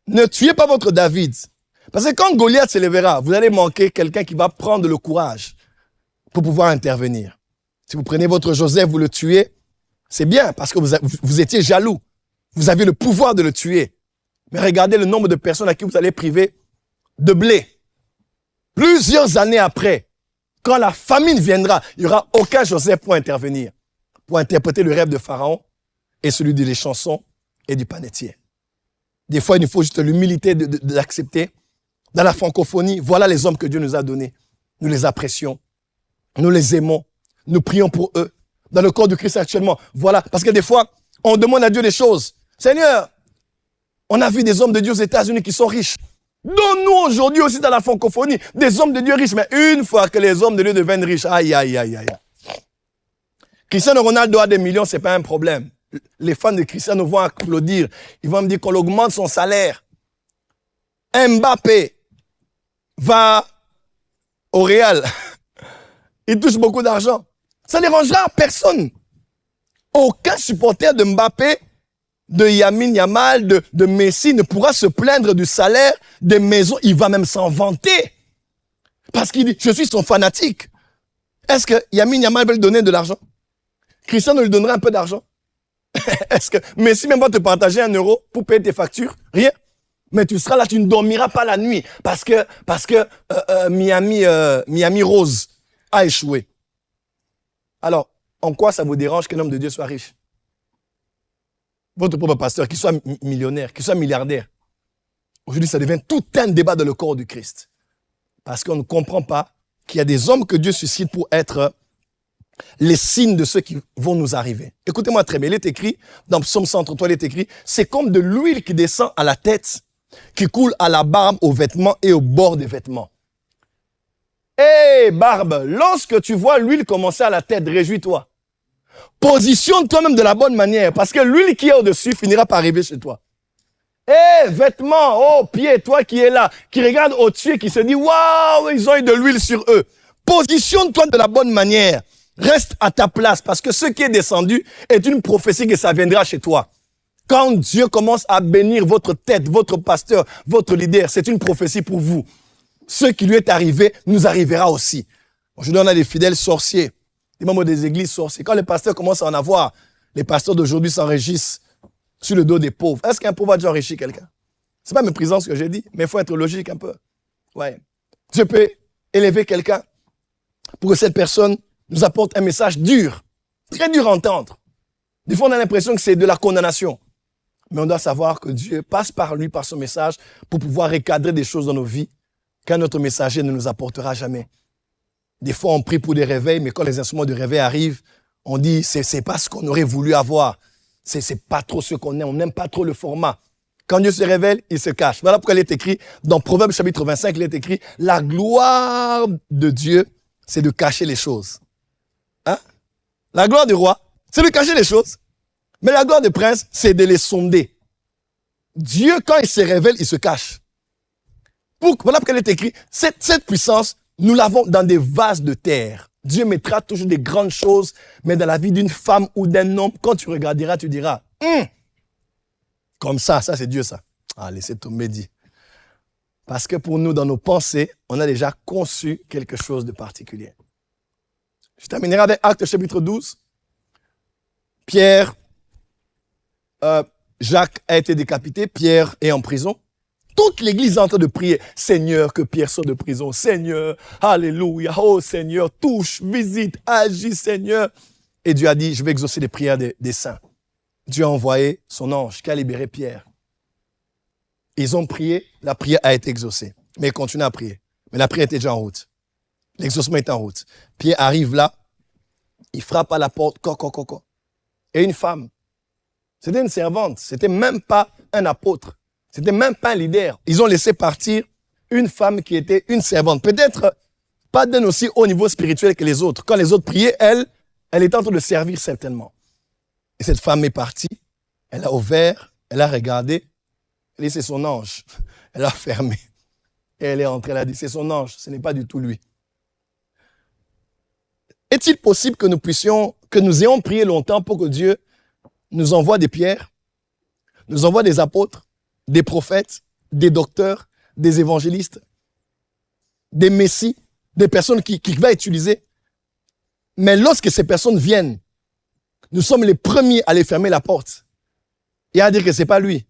Ne tuez pas votre David. Parce que quand Goliath s'élèvera, vous allez manquer quelqu'un qui va prendre le courage pour pouvoir intervenir. Si vous prenez votre Joseph, vous le tuez, c'est bien parce que vous étiez jaloux. Vous aviez le pouvoir de le tuer. Mais regardez le nombre de personnes à qui vous allez priver de blé. Plusieurs années après, quand la famine viendra, il n'y aura aucun Joseph pour intervenir, pour interpréter le rêve de Pharaon et celui des chansons et du panetier. Des fois, il nous faut juste l'humilité de l'accepter. Dans la francophonie, voilà les hommes que Dieu nous a donnés. Nous les apprécions. Nous les aimons. Nous prions pour eux. Dans le corps du Christ actuellement, voilà. Parce que des fois, on demande à Dieu des choses. Seigneur, on a vu des hommes de Dieu aux États-Unis qui sont riches. Donne-nous aujourd'hui aussi dans la francophonie des hommes de Dieu riches. Mais une fois que les hommes de Dieu deviennent riches, aïe, aïe, aïe, aïe. Cristiano Ronaldo a des millions, ce n'est pas un problème. Les fans de Cristiano vont applaudir. Ils vont me dire qu'on augmente son salaire. Mbappé va au Real. Il touche beaucoup d'argent. Ça ne dérangera personne. Aucun supporter de Mbappé, de Lamine Yamal, de Messi ne pourra se plaindre du salaire des maisons. Il va même s'en vanter. Parce qu'il dit, je suis son fanatique. Est-ce que Lamine Yamal veut lui donner de l'argent? Cristiano lui donnerait un peu d'argent? Est-ce que Messi même va te partager 1 euro pour payer tes factures? Rien. Mais tu seras là, tu ne dormiras pas la nuit parce que Miami Rose a échoué. Alors, en quoi ça vous dérange qu'un homme de Dieu soit riche? Votre propre pasteur, qu'il soit millionnaire, qu'il soit milliardaire. Aujourd'hui, ça devient tout un débat dans le corps du Christ. Parce qu'on ne comprend pas qu'il y a des hommes que Dieu suscite pour être les signes de ceux qui vont nous arriver. Écoutez-moi très bien, il est écrit, dans Psaume 133, il est écrit, c'est comme de l'huile qui descend à la tête, qui coule à la barbe, aux vêtements et au bord des vêtements. Hé, barbe, lorsque tu vois l'huile commencer à la tête, réjouis-toi. Positionne toi-même de la bonne manière, parce que l'huile qui est au-dessus finira par arriver chez toi. Hé, vêtements, oh, pied, toi qui es là, qui regarde au-dessus et qui se dit, waouh, ils ont eu de l'huile sur eux. Positionne-toi de la bonne manière. Reste à ta place, parce que ce qui est descendu est une prophétie que ça viendra chez toi. Quand Dieu commence à bénir votre tête, votre pasteur, votre leader, c'est une prophétie pour vous. Ce qui lui est arrivé nous arrivera aussi. Aujourd'hui, on a des fidèles sorciers, des membres des églises sorciers. Quand les pasteurs commencent à en avoir, les pasteurs d'aujourd'hui s'enrichissent sur le dos des pauvres. Est-ce qu'un pauvre a déjà enrichi quelqu'un? C'est pas méprisant ce que j'ai dit, mais il faut être logique un peu. Ouais. Je peux élever quelqu'un pour que cette personne nous apporte un message dur, très dur à entendre. Des fois, on a l'impression que c'est de la condamnation. Mais on doit savoir que Dieu passe par lui, par son message, pour pouvoir recadrer des choses dans nos vies qu'un autre messager ne nous apportera jamais. Des fois, on prie pour des réveils, mais quand les instruments de réveil arrivent, on dit, c'est pas ce qu'on aurait voulu avoir. C'est pas trop ce qu'on aime. On n'aime pas trop le format. Quand Dieu se révèle, il se cache. Voilà pourquoi il est écrit, dans Proverbes chapitre 25, il est écrit, la gloire de Dieu, c'est de cacher les choses. Hein? La gloire du roi, c'est de cacher les choses. Mais la gloire du prince, c'est de les sonder. Dieu, quand il se révèle, il se cache. Voilà pourquoi il est écrit, cette puissance, nous l'avons dans des vases de terre. Dieu mettra toujours des grandes choses, mais dans la vie d'une femme ou d'un homme, quand tu regarderas, tu diras, comme ça c'est Dieu ça. Ah, laissez tomber, dit. Parce que pour nous, dans nos pensées, on a déjà conçu quelque chose de particulier. Je terminerai avec Actes chapitre 12. Jacques a été décapité, Pierre est en prison. Toute l'église est en train de prier. Seigneur, que Pierre sorte de prison. Seigneur, alléluia. Oh Seigneur, touche, visite, agis Seigneur. Et Dieu a dit, je vais exaucer les prières des saints. Dieu a envoyé son ange qui a libéré Pierre. Ils ont prié, la prière a été exaucée. Mais ils continuent à prier. Mais la prière était déjà en route. L'exaucement est en route. Pierre arrive là, il frappe à la porte, Et une femme, c'était une servante, c'était même pas un apôtre, c'était même pas un leader. Ils ont laissé partir une femme qui était une servante. Peut-être pas d'un aussi haut niveau spirituel que les autres. Quand les autres priaient, elle était en train de servir certainement. Et cette femme est partie, elle a ouvert, elle a regardé, elle a dit c'est son ange. Elle a fermé. Et elle est entrée, elle a dit c'est son ange, ce n'est pas du tout lui. Est-il possible que nous ayons prié longtemps pour que Dieu nous envoie des pierres, nous envoie des apôtres, des prophètes, des docteurs, des évangélistes, des messies, des personnes qu'il va utiliser. Mais lorsque ces personnes viennent, nous sommes les premiers à les fermer la porte et à dire que c'est pas lui.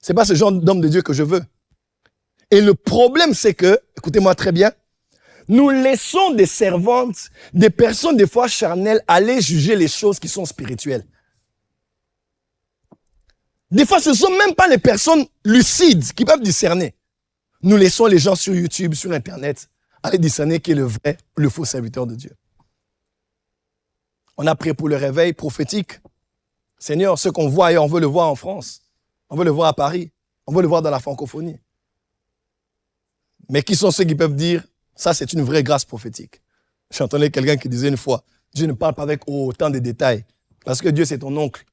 C'est pas ce genre d'homme de Dieu que je veux. Et le problème, c'est que, écoutez-moi très bien, nous laissons des servantes, des personnes des fois charnelles, aller juger les choses qui sont spirituelles. Des fois, ce ne sont même pas les personnes lucides qui peuvent discerner. Nous laissons les gens sur YouTube, sur Internet, aller discerner qui est le vrai ou le faux serviteur de Dieu. On a prié pour le réveil prophétique. Seigneur, ce qu'on voit ailleurs, on veut le voir en France. On veut le voir à Paris. On veut le voir dans la francophonie. Mais qui sont ceux qui peuvent dire, ça c'est une vraie grâce prophétique? J'entendais quelqu'un qui disait une fois, Dieu ne parle pas avec autant de détails, parce que Dieu c'est ton oncle.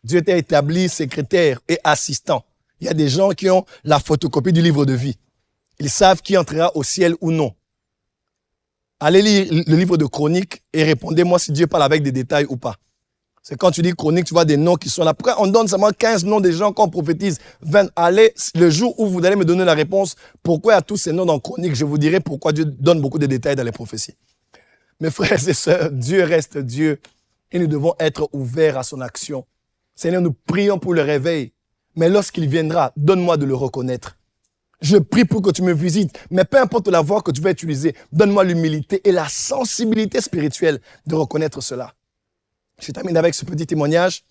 Dieu t'a établi secrétaire et assistant. Il y a des gens qui ont la photocopie du livre de vie. Ils savent qui entrera au ciel ou non. Allez lire le livre de Chroniques et répondez-moi si Dieu parle avec des détails ou pas. C'est quand tu dis Chroniques, tu vois des noms qui sont là. Après, on donne seulement 15 noms des gens qu'on prophétise. 20. Allez, le jour où vous allez me donner la réponse, pourquoi il y a tous ces noms dans Chroniques, je vous dirai pourquoi Dieu donne beaucoup de détails dans les prophéties. Mes frères et sœurs, Dieu reste Dieu et nous devons être ouverts à son action. Seigneur, nous prions pour le réveil, mais lorsqu'il viendra, donne-moi de le reconnaître. Je prie pour que tu me visites, mais peu importe la voie que tu vas utiliser, donne-moi l'humilité et la sensibilité spirituelle de reconnaître cela. Je termine avec ce petit témoignage.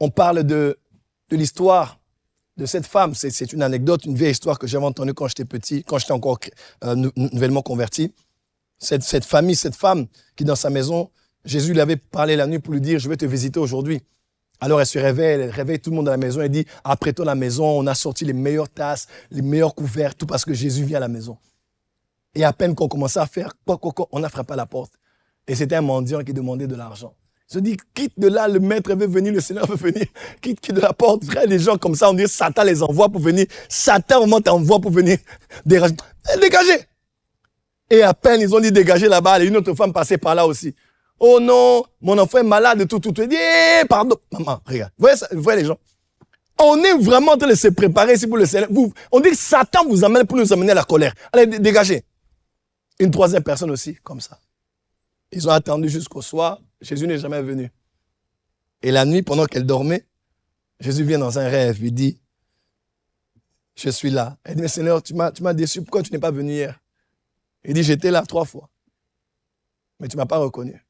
On parle de l'histoire de cette femme. C'est une anecdote, une vieille histoire que j'avais entendue quand j'étais petit, quand j'étais encore nouvellement converti. Cette famille, cette femme qui dans sa maison, Jésus lui avait parlé la nuit pour lui dire, je vais te visiter aujourd'hui. Alors elle se réveille, elle réveille tout le monde à la maison et dit, apprêtons la maison, on a sorti les meilleures tasses, les meilleurs couverts, tout parce que Jésus vient à la maison. Et à peine qu'on commençait à faire, on a frappé à la porte. Et c'était un mendiant qui demandait de l'argent. Je dis, quitte de là, le maître veut venir, le Seigneur veut venir. Quitte de la porte, frère, les gens comme ça, on dit, Satan les envoie pour venir. Satan, au moment, t'envoie pour venir déranger. Dégagez! Et à peine, ils ont dit, dégagez là-bas, et une autre femme passait par là aussi. Oh non, mon enfant est malade, tout. Il dit, pardon. Maman, regarde. Vous voyez les gens? On est vraiment en train de se préparer ici pour le Seigneur. On dit que Satan vous amène pour nous amener à la colère. Allez, dégagez. Une troisième personne aussi, comme ça. Ils ont attendu jusqu'au soir. Jésus n'est jamais venu. Et la nuit, pendant qu'elle dormait, Jésus vient dans un rêve. Il dit, je suis là. Elle dit, mais Seigneur, tu m'as déçu. Pourquoi tu n'es pas venu hier? Il dit, j'étais là 3 fois. Mais tu ne m'as pas reconnu.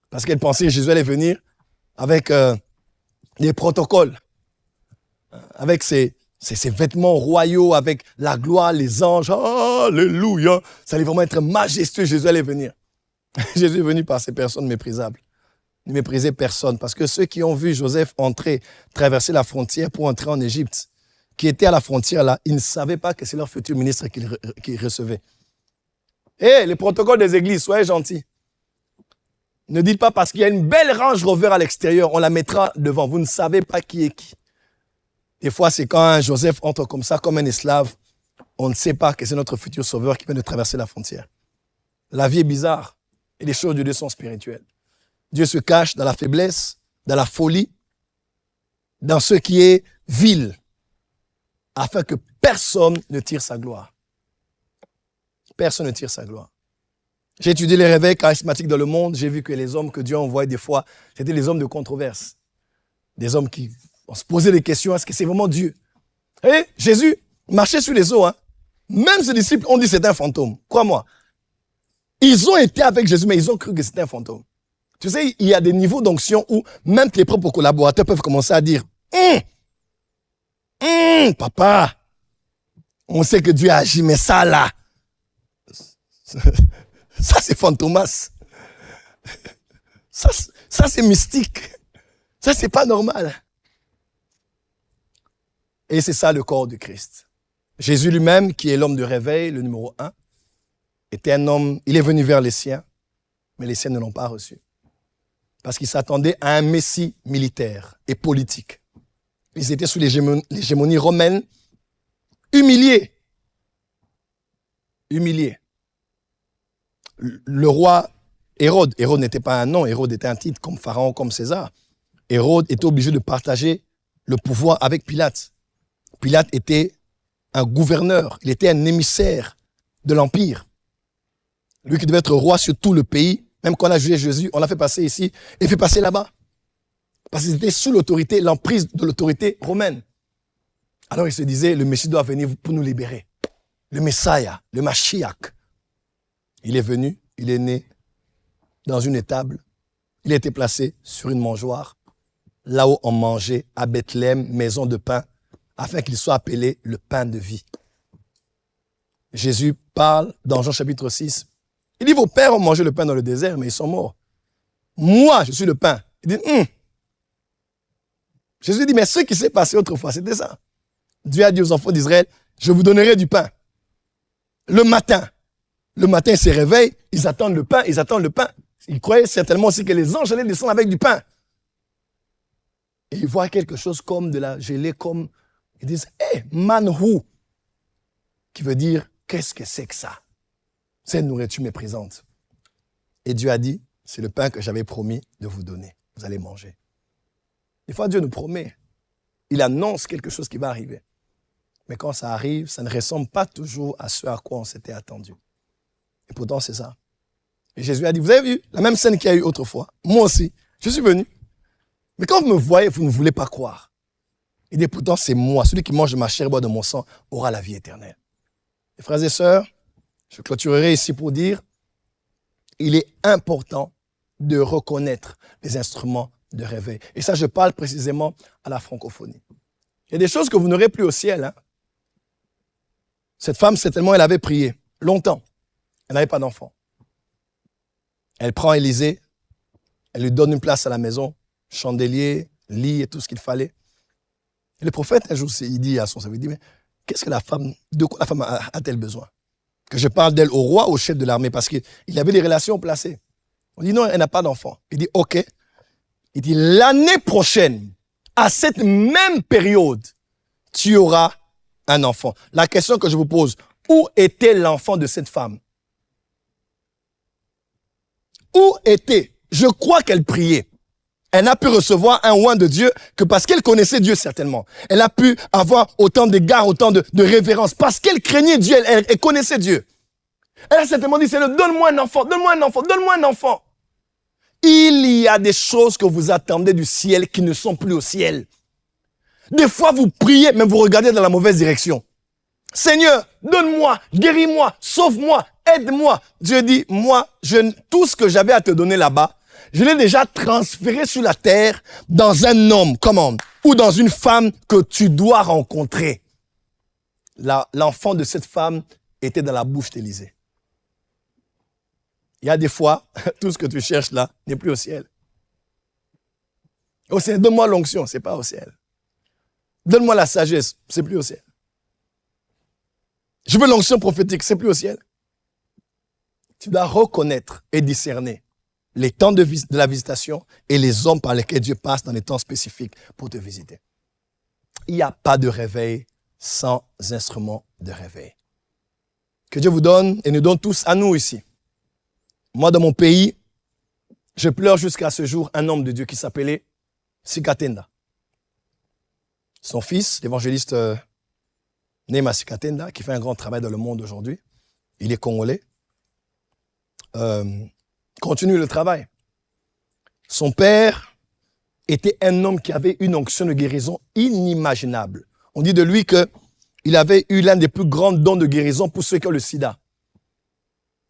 Parce qu'elle pensait que Jésus allait venir avec des protocoles. Avec ses vêtements royaux, avec la gloire, les anges. Alléluia. Ça allait vraiment être majestueux. Jésus allait venir. Jésus est venu par ces personnes méprisables. Ne méprisez personne. Parce que ceux qui ont vu Joseph entrer, traverser la frontière pour entrer en Égypte, qui étaient à la frontière là, ils ne savaient pas que c'est leur futur ministre qu'ils recevaient. Les protocoles des églises, soyez gentils. Ne dites pas parce qu'il y a une belle Range Rover à l'extérieur, on la mettra devant. Vous ne savez pas qui est qui. Des fois, c'est quand un Joseph entre comme ça, comme un esclave, on ne sait pas que c'est notre futur sauveur qui vient de traverser la frontière. La vie est bizarre et les choses de Dieu sont spirituelles. Dieu se cache dans la faiblesse, dans la folie, dans ce qui est vil, afin que personne ne tire sa gloire. Personne ne tire sa gloire. J'ai étudié les réveils charismatiques dans le monde. J'ai vu que les hommes que Dieu envoyait des fois, c'était les hommes de controverse. Des hommes qui se posaient des questions. Est-ce que c'est vraiment Dieu? Et Jésus marchait sur les eaux. Même ses disciples ont dit que c'était un fantôme. Crois-moi. Ils ont été avec Jésus, mais ils ont cru que c'était un fantôme. Tu sais, il y a des niveaux d'onction où même tes propres collaborateurs peuvent commencer à dire papa, on sait que Dieu agit, mais ça là, ça c'est fantomas. Ça c'est mystique. Ça c'est pas normal. Et c'est ça le corps du Christ. Jésus lui-même, qui est l'homme de réveil, le numéro 1, était un homme, il est venu vers les siens, mais les siens ne l'ont pas reçu. Parce qu'ils s'attendaient à un messie militaire et politique. Ils étaient sous l'hégémonie romaine, humiliés. Humiliés. Le roi Hérode n'était pas un nom, Hérode était un titre comme Pharaon, comme César. Hérode était obligé de partager le pouvoir avec Pilate. Pilate était un gouverneur, il était un émissaire de l'Empire. Lui qui devait être roi sur tout le pays, même quand on a jugé Jésus, on l'a fait passer ici et fait passer là-bas. Parce qu'ils étaient sous l'autorité, l'emprise de l'autorité romaine. Alors il se disait, le Messie doit venir pour nous libérer. Le Messiah, le Mashiach. Il est venu, il est né dans une étable. Il a été placé sur une mangeoire. Là où on mangeait, à Bethléem, maison de pain, afin qu'il soit appelé le pain de vie. Jésus parle dans Jean chapitre 6. Il dit, vos pères ont mangé le pain dans le désert, mais ils sont morts. Moi, je suis le pain. Il dit, Jésus dit, mais ce qui s'est passé autrefois, c'était ça. Dieu a dit aux enfants d'Israël, je vous donnerai du pain. Le matin, ils se réveillent, ils attendent le pain. Ils croyaient certainement aussi que les anges allaient descendre avec du pain. Et ils voient quelque chose comme de la gelée, comme... Ils disent, hey, manhu, qui veut dire, qu'est-ce que c'est que ça? Cette nourriture méprisante. Et Dieu a dit, c'est le pain que j'avais promis de vous donner. Vous allez manger. Des fois, Dieu nous promet. Il annonce quelque chose qui va arriver. Mais quand ça arrive, ça ne ressemble pas toujours à ce à quoi on s'était attendu. Et pourtant, c'est ça. Et Jésus a dit, vous avez vu la même scène qu'il y a eu autrefois. Moi aussi, je suis venu. Mais quand vous me voyez, vous ne voulez pas croire. Il dit, pourtant, c'est moi. Celui qui mange de ma chair et boit de mon sang aura la vie éternelle. Et frères et sœurs, je clôturerai ici pour dire, il est important de reconnaître les instruments de réveil. Et ça, je parle précisément à la francophonie. Il y a des choses que vous n'aurez plus au ciel. Hein. Cette femme, certainement, elle avait prié longtemps. Elle n'avait pas d'enfant. Elle prend Élisée, elle lui donne une place à la maison, chandelier, lit et tout ce qu'il fallait. Et le prophète, un jour, il dit à son serviteur, il dit, mais de quoi la femme a-t-elle besoin? Que je parle d'elle au roi, au chef de l'armée, parce qu'il avait des relations placées. On dit, non, elle n'a pas d'enfant. Il dit, ok. Il dit, l'année prochaine, à cette même période, tu auras un enfant. La question que je vous pose, où était l'enfant de cette femme? Où était? Je crois qu'elle priait. Elle n'a pu recevoir un oint de Dieu que parce qu'elle connaissait Dieu certainement. Elle a pu avoir autant d'égards, autant de révérence. Parce qu'elle craignait Dieu, elle connaissait Dieu. Elle a certainement dit, Seigneur, donne-moi un enfant, donne-moi un enfant, donne-moi un enfant. Il y a des choses que vous attendez du ciel qui ne sont plus au ciel. Des fois, vous priez, mais vous regardez dans la mauvaise direction. Seigneur, donne-moi, guéris-moi, sauve-moi, aide-moi. Dieu dit, moi, tout ce que j'avais à te donner là-bas, je l'ai déjà transféré sur la terre dans un homme, comment? Ou dans une femme que tu dois rencontrer. L'enfant de cette femme était dans la bouche d'Élisée. Il y a des fois, tout ce que tu cherches là n'est plus au ciel. Au ciel, donne-moi l'onction, c'est pas au ciel. Donne-moi la sagesse, c'est plus au ciel. Je veux l'onction prophétique, c'est plus au ciel. Tu dois reconnaître et discerner les temps de la visitation et les hommes par lesquels Dieu passe dans les temps spécifiques pour te visiter. Il n'y a pas de réveil sans instrument de réveil. Que Dieu vous donne et nous donne tous à nous ici. Moi, dans mon pays, je pleure jusqu'à ce jour un homme de Dieu qui s'appelait Sikatenda. Son fils, l'évangéliste Nema Sikatenda, qui fait un grand travail dans le monde aujourd'hui, il est congolais, continue le travail. Son père était un homme qui avait une onction de guérison inimaginable. On dit de lui qu'il avait eu l'un des plus grands dons de guérison pour ceux qui ont le sida.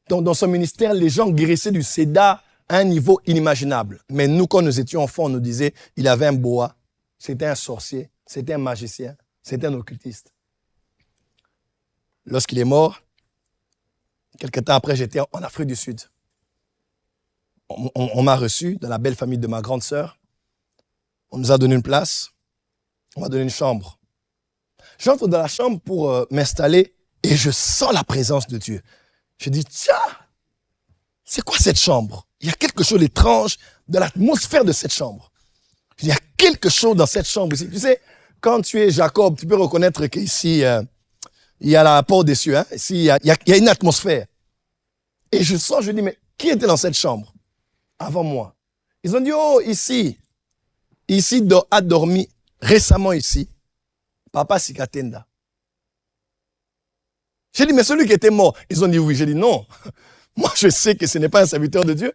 Donc, dans son ministère, les gens guérissaient du sida à un niveau inimaginable. Mais nous, quand nous étions enfants, on nous disait il avait un boa, c'était un sorcier, c'était un magicien, c'était un occultiste. Lorsqu'il est mort, quelque temps après, j'étais en Afrique du Sud. On m'a reçu dans la belle famille de ma grande sœur. On nous a donné une place. On m'a donné une chambre. J'entre dans la chambre pour m'installer et je sens la présence de Dieu. Je dis, tiens, c'est quoi cette chambre? Il y a quelque chose d'étrange dans l'atmosphère de cette chambre. Il y a quelque chose dans cette chambre ici. Tu sais, quand tu es Jacob, tu peux reconnaître qu'ici, il y a la porte des cieux. Hein? Ici, il y a une atmosphère. Et je sens, je dis, mais qui était dans cette chambre avant moi? Ils ont dit, oh, ici a dormi récemment ici, Papa Sikatenda. J'ai dit, mais celui qui était mort, ils ont dit oui. J'ai dit non. Moi, je sais que ce n'est pas un serviteur de Dieu.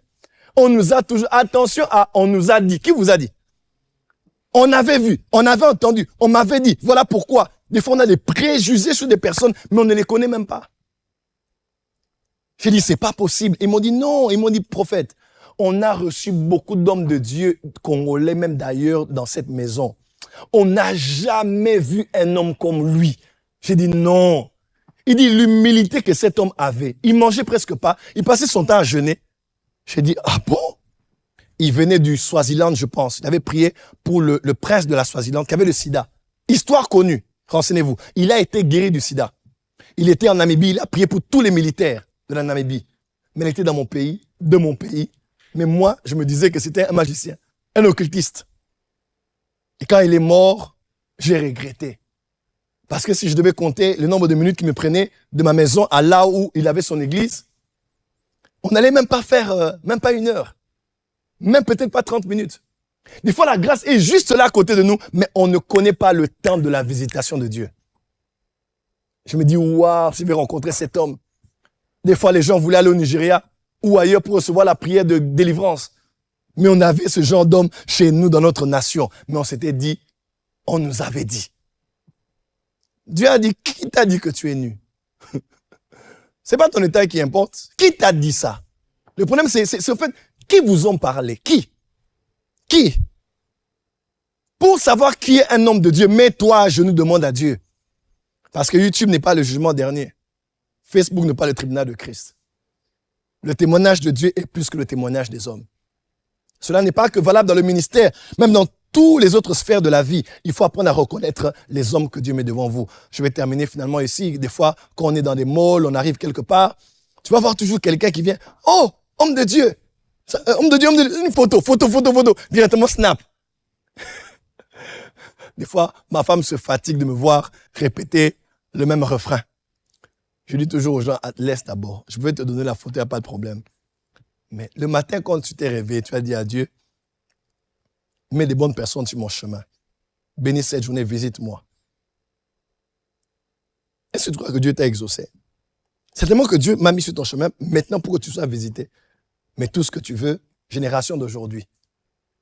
On nous a toujours, attention on nous a dit. Qui vous a dit? On avait vu, on avait entendu, on m'avait dit. Voilà pourquoi. Des fois, on a des préjugés sur des personnes, mais on ne les connaît même pas. J'ai dit, c'est pas possible. Ils m'ont dit non. Ils m'ont dit, prophète, on a reçu beaucoup d'hommes de Dieu, congolais, même d'ailleurs, dans cette maison. On n'a jamais vu un homme comme lui. J'ai dit non. Il dit l'humilité que cet homme avait. Il mangeait presque pas. Il passait son temps à jeûner. J'ai dit, ah bon? Il venait du Swaziland, je pense. Il avait prié pour le prince de la Swaziland qui avait le sida. Histoire connue. Renseignez-vous. Il a été guéri du sida. Il était en Namibie, il a prié pour tous les militaires de la Namibie. Mais il était dans mon pays, de mon pays. Mais moi, je me disais que c'était un magicien, un occultiste. Et quand il est mort, j'ai regretté. Parce que si je devais compter le nombre de minutes qu'il me prenait de ma maison à là où il avait son église, on n'allait même pas faire, même pas 1 heure. Même peut-être pas 30 minutes. Des fois, la grâce est juste là à côté de nous, mais on ne connaît pas le temps de la visitation de Dieu. Je me dis, waouh, si je vais rencontrer cet homme. Des fois, les gens voulaient aller au Nigeria ou ailleurs pour recevoir la prière de délivrance. Mais on avait ce genre d'homme chez nous, dans notre nation. Mais on s'était dit, on nous avait dit. Dieu a dit, qui t'a dit que tu es nu? C'est pas ton état qui importe. Qui t'a dit ça? Le problème, c'est au fait, qui vous ont parlé? Qui? Qui? Pour savoir qui est un homme de Dieu, mets-toi à genoux, demande à Dieu. Parce que YouTube n'est pas le jugement dernier. Facebook n'est pas le tribunal de Christ. Le témoignage de Dieu est plus que le témoignage des hommes. Cela n'est pas que valable dans le ministère, même dans toutes les autres sphères de la vie. Il faut apprendre à reconnaître les hommes que Dieu met devant vous. Je vais terminer finalement ici. Des fois, quand on est dans des malls, on arrive quelque part, tu vas voir toujours quelqu'un qui vient. Oh, homme de Dieu. Homme de Dieu, une photo. Directement snap. Des fois, ma femme se fatigue de me voir répéter le même refrain. Je dis toujours aux gens, laisse d'abord. Je vais te donner la photo, il n'y a pas de problème. Mais le matin, quand tu t'es réveillé, tu as dit à Dieu, mets des bonnes personnes sur mon chemin. Bénis cette journée, visite-moi. Est-ce que tu crois que Dieu t'a exaucé? Certainement que Dieu m'a mis sur ton chemin maintenant pour que tu sois visité. Mais tout ce que tu veux, génération d'aujourd'hui,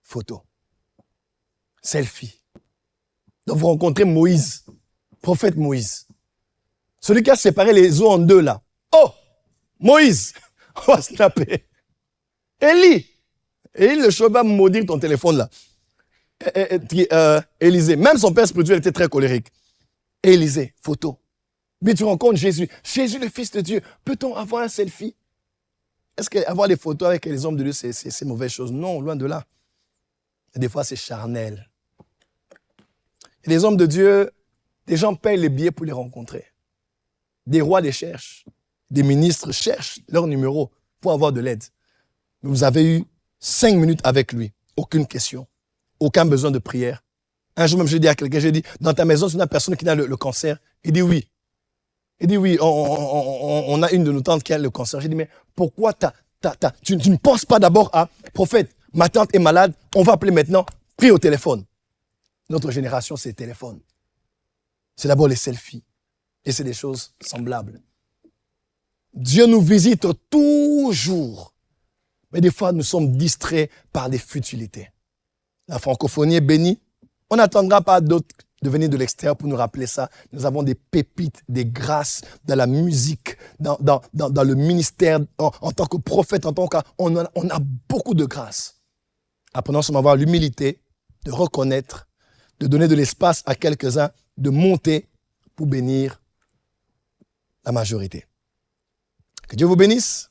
photo, selfie. Donc vous rencontrez Moïse, prophète Moïse. Celui qui a séparé les eaux en deux là. Oh, Moïse, on va snapper. Élie, le chauve va maudire ton téléphone là. Élisée, même son père spirituel était très colérique. Élisée, photo. Mais tu rencontres Jésus. Jésus, le Fils de Dieu. Peut-on avoir un selfie? Est-ce qu'avoir des photos avec les hommes de Dieu, c'est mauvaise chose? Non, loin de là. Et des fois, c'est charnel. Et les hommes de Dieu, des gens payent les billets pour les rencontrer. Des rois les cherchent. Des ministres cherchent leur numéro pour avoir de l'aide. Mais vous avez eu 5 minutes avec lui. Aucune question. Aucun besoin de prière. Un jour même, j'ai dit à quelqu'un, j'ai dit, dans ta maison, c'est une personne qui a le cancer. Il dit oui. Il dit oui, on a une de nos tantes qui a le cancer. J'ai dit, mais pourquoi tu ne penses pas d'abord à, prophète, ma tante est malade, on va appeler maintenant, prie au téléphone. Notre génération, c'est le téléphone. C'est d'abord les selfies. Et c'est des choses semblables. Dieu nous visite toujours. Mais des fois, nous sommes distraits par des futilités. La francophonie est bénie. On n'attendra pas d'autres de venir de l'extérieur pour nous rappeler ça. Nous avons des pépites, des grâces dans la musique, dans le ministère, en tant que prophète, en tant on a beaucoup de grâces. Apprenons à avoir l'humilité de reconnaître, de donner de l'espace à quelques-uns, de monter pour bénir la majorité. Que Dieu vous bénisse.